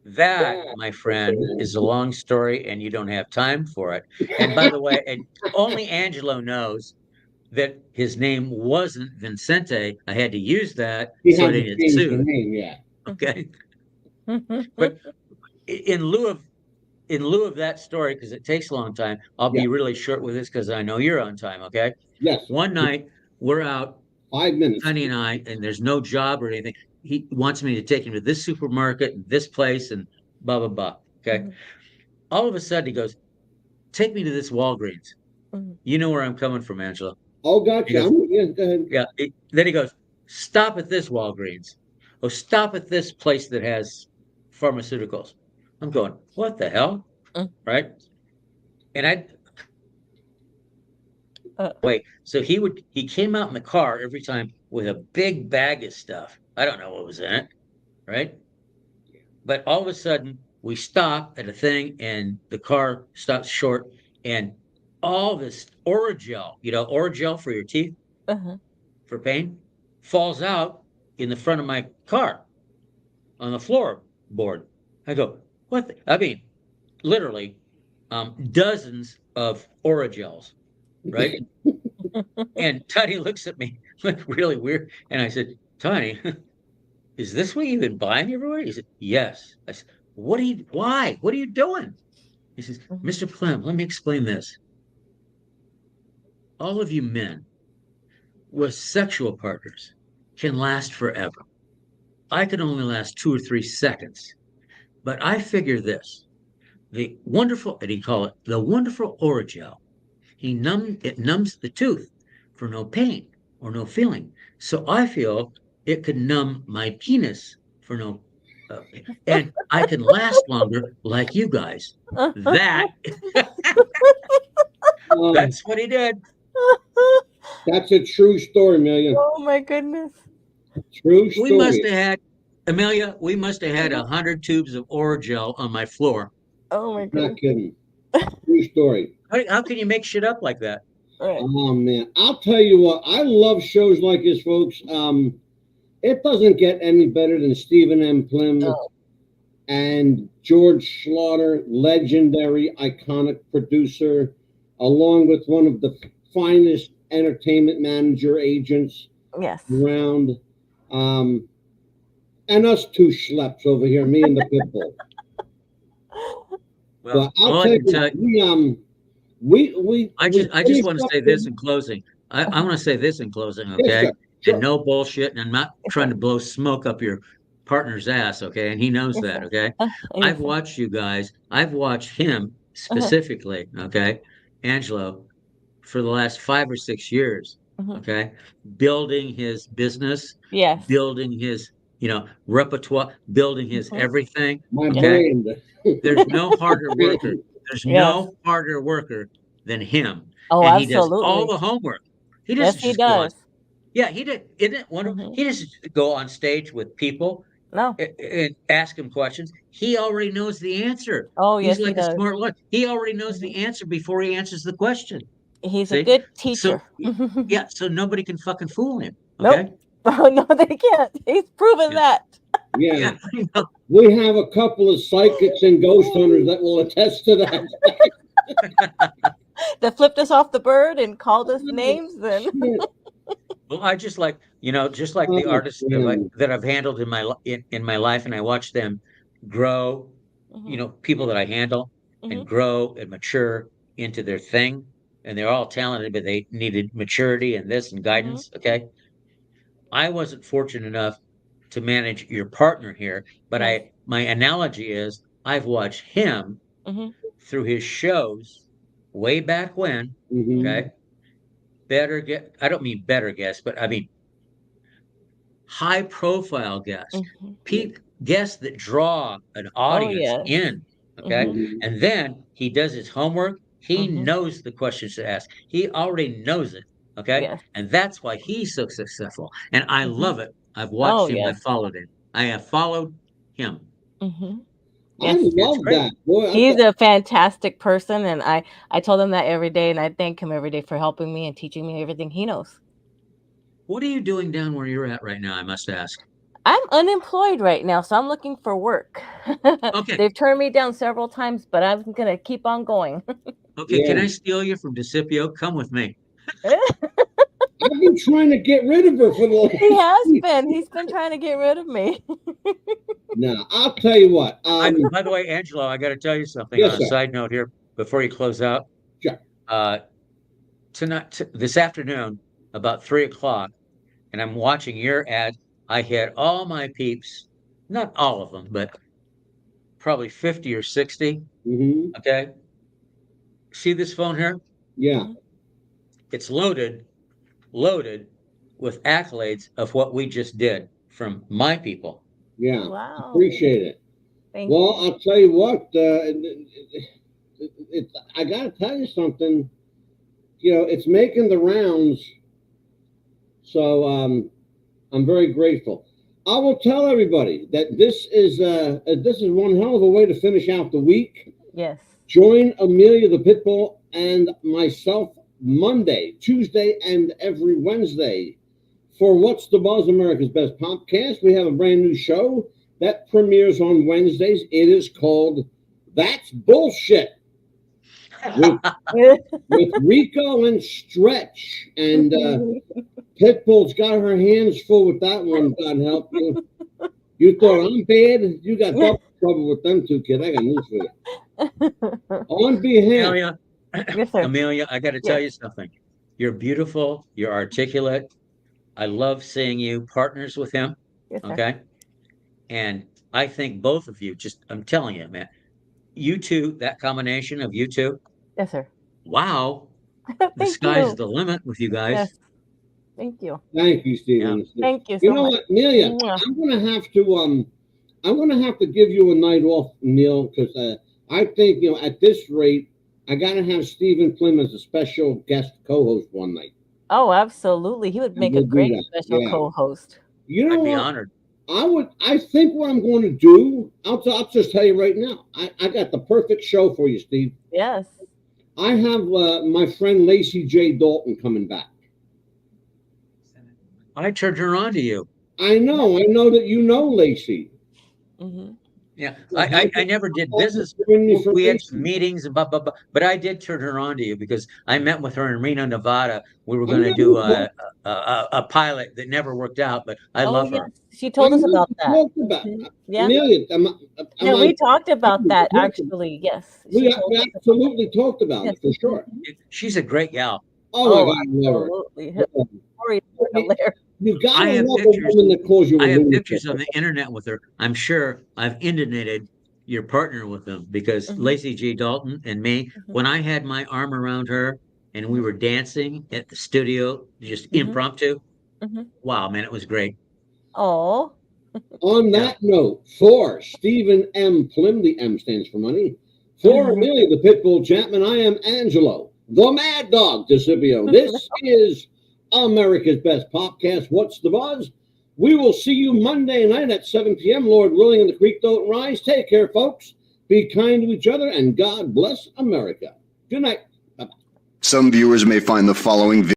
That, my friend, is a long story, and you don't have time for it. And by the way, and only Angelo knows that his name wasn't Vincente. I had to use that so I didn't get sued. Name, Okay. But in lieu of that story, because it takes a long time, I'll be really short with this because I know you're on time. Okay. Yes. One night we're out, 5 minutes, Honey and I, and there's no job or anything. He wants me to take him to this supermarket and this place and blah blah blah. Okay. All of a sudden he goes, "Take me to this Walgreens." You know where I'm coming from, Angela. Oh, gotcha. Goes, go ahead. Yeah. Then he goes, "Stop at this Walgreens. Oh, stop at this place that has pharmaceuticals." I'm going, what the hell? Right? And wait. So he came out in the car every time with a big bag of stuff. I don't know what was in it. Right? But all of a sudden we stop at a thing and the car stops short and all this Oragel, Oragel for your teeth, for pain, falls out in the front of my car on the floorboard. I go, what? I mean, literally dozens of Oragels, right? And Tiny looks at me like really weird. And I said, Tiny, is this what you've been buying everywhere? He said, yes. I said, why? What are you doing? He says, Mr. Clem, let me explain this. All of you men with sexual partners can last forever. I can only last 2 or 3 seconds. But I figure this, the wonderful, and he call it the wonderful Oragel. It numbs the tooth for no pain or no feeling. So I feel it could numb my penis for no And I can last longer like you guys. That that's what he did. That's a true story, Amelia. Oh my goodness. True story. We must have had, Amelia, we must have had 100 tubes of Oragel on my floor. Oh my Not goodness. kidding. True story. How can you make shit up like that? Right. Oh man, I'll tell you what. I love shows like this, folks. It doesn't get any better than Stephen M. Plym and George Schlatter, legendary, iconic producer, along with one of the finest entertainment manager agents Yes. around. And us two schleps over here, me and the pit bull. Well, But I'll all tell I you can tell what, we I just want to say this in closing. I want to say this in closing, okay? sir. Sure. And no bullshit, and I'm not trying to blow smoke up your partner's ass, okay? And he knows Yes, that, sir. okay? Yes, I've sir. watched you guys. I've watched him specifically, okay, Angelo, for the last 5 or 6 years, okay, building his business, Yes. building his, repertoire, building his everything, My okay? brand. There's no harder worker. There's Yes. no harder worker than him. Oh, And he does all absolutely. the homework. He Yes, doesn't he just go on. does. Yeah, he didn't want to. He doesn't go on stage with people No. and ask him questions. He already knows the answer. Oh, yes, He's he like a does. smart one. He already knows the answer before he answers the question. He's a See? good So teacher. yeah, so nobody can fucking fool him. Okay. Nope. Oh no, they can't. He's proven that. Yeah. We have a couple of psychics and ghost hunters that will attest to that. That flipped us off the bird and called us names. Then Well, I just like the artists that I've handled in my life, and I watch them grow. People that I handle and grow and mature into their thing, and they're all talented, but they needed maturity and this and guidance. Okay, I wasn't fortunate enough to manage your partner here, but my analogy is I've watched him through his shows way back when. Okay. I don't mean better guests, but I mean high profile guests, guests that draw an audience in. Okay. And then he does his homework. He knows the questions to ask. He already knows it. Okay. Yes. And that's why he's so successful. And I love it. I've watched him. I've followed him. I have followed him. I love that. Boy, he's a fantastic person, and I told him that every day, and I thank him every day for helping me and teaching me everything he knows. What are you doing down where you're at right now, I must ask? I'm unemployed right now, so I'm looking for work. Okay. They've turned me down several times, but I'm going to keep on going. Okay, can I steal you from DeCipio? Come with me. I've been trying to get rid of her for the last He has been. He's been trying to get rid of me. No, I'll tell you what. By the way, Angelo, I got to tell you something Yes, on a sir. side note here before you close out. Sure. This afternoon, about 3:00, and I'm watching your ad. I had all my peeps, not all of them, but probably 50 or 60. Okay. See this phone here? Yeah. It's loaded with accolades of what we just did from my people. Yeah. Wow. Appreciate it. Thank Well, you. I'll tell you what. I got to tell you something. It's making the rounds. So I'm very grateful. I will tell everybody that this is one hell of a way to finish out the week. Yes. Join Amelia the Pitbull and myself Monday, Tuesday, and every Wednesday for What's the Buzz, America's Best Podcast. We have a brand new show that premieres on Wednesdays. It is called That's Bullshit with Rico and Stretch. And Pitbull's got her hands full with that one, God help you. You thought I'm bad? You got double trouble with them two, kid. I got news for you. On behalf... Amelia, I got to tell you something. You're beautiful. You're articulate. I love seeing you partners with him. Yes, sir. Okay. And I think both of you, I'm telling you, man, you two, that combination of you two. Yes, sir. Wow. The Thank sky's you. the limit with you guys. Yes. Thank you. Thank you, Stephen. Thank you so You know much. what, Amelia? Mwah. I'm going to have to I'm going to have to give you a night off, Neil, because I think, at this rate, I got to have Stephen Plym as a special guest co-host one night. Oh, absolutely. He would make a great special co-host. You know I'd be what? honored. I think what I'm going to do, I'll just tell you right now, I got the perfect show for you, Steve. Yes. I have my friend Lacey J. Dalton coming back. I turned her on to you. I know that you know Lacey. Mm-hmm. Yeah, I never did business. We had some meetings, but I did turn her on to you because I met with her in Reno, Nevada. We were going to do a pilot that never worked out, but I love her. She told us about that. Yeah. We talked about that actually. Yes. We absolutely talked about it for sure. She's a great gal. Oh my God, hilarious. You got I have to love pictures. a woman that calls you a I have lunatic. pictures on the internet with her. I'm sure I've inundated your partner with them because Lacey G. Dalton and me, when I had my arm around her and we were dancing at the studio, just impromptu. Wow, man, it was great. Oh. On that note, for Stephen M. Plym, the M stands for money. For Amelia, the Pitbull Chapman, I am Angelo, the Mad Dog DeCipio. This is America's Best Popcast. What's the buzz? We will see you Monday night at 7 p.m. Lord willing, and the creek don't rise. Take care, folks. Be kind to each other, and God bless America. Good night. Bye-bye. Some viewers may find the following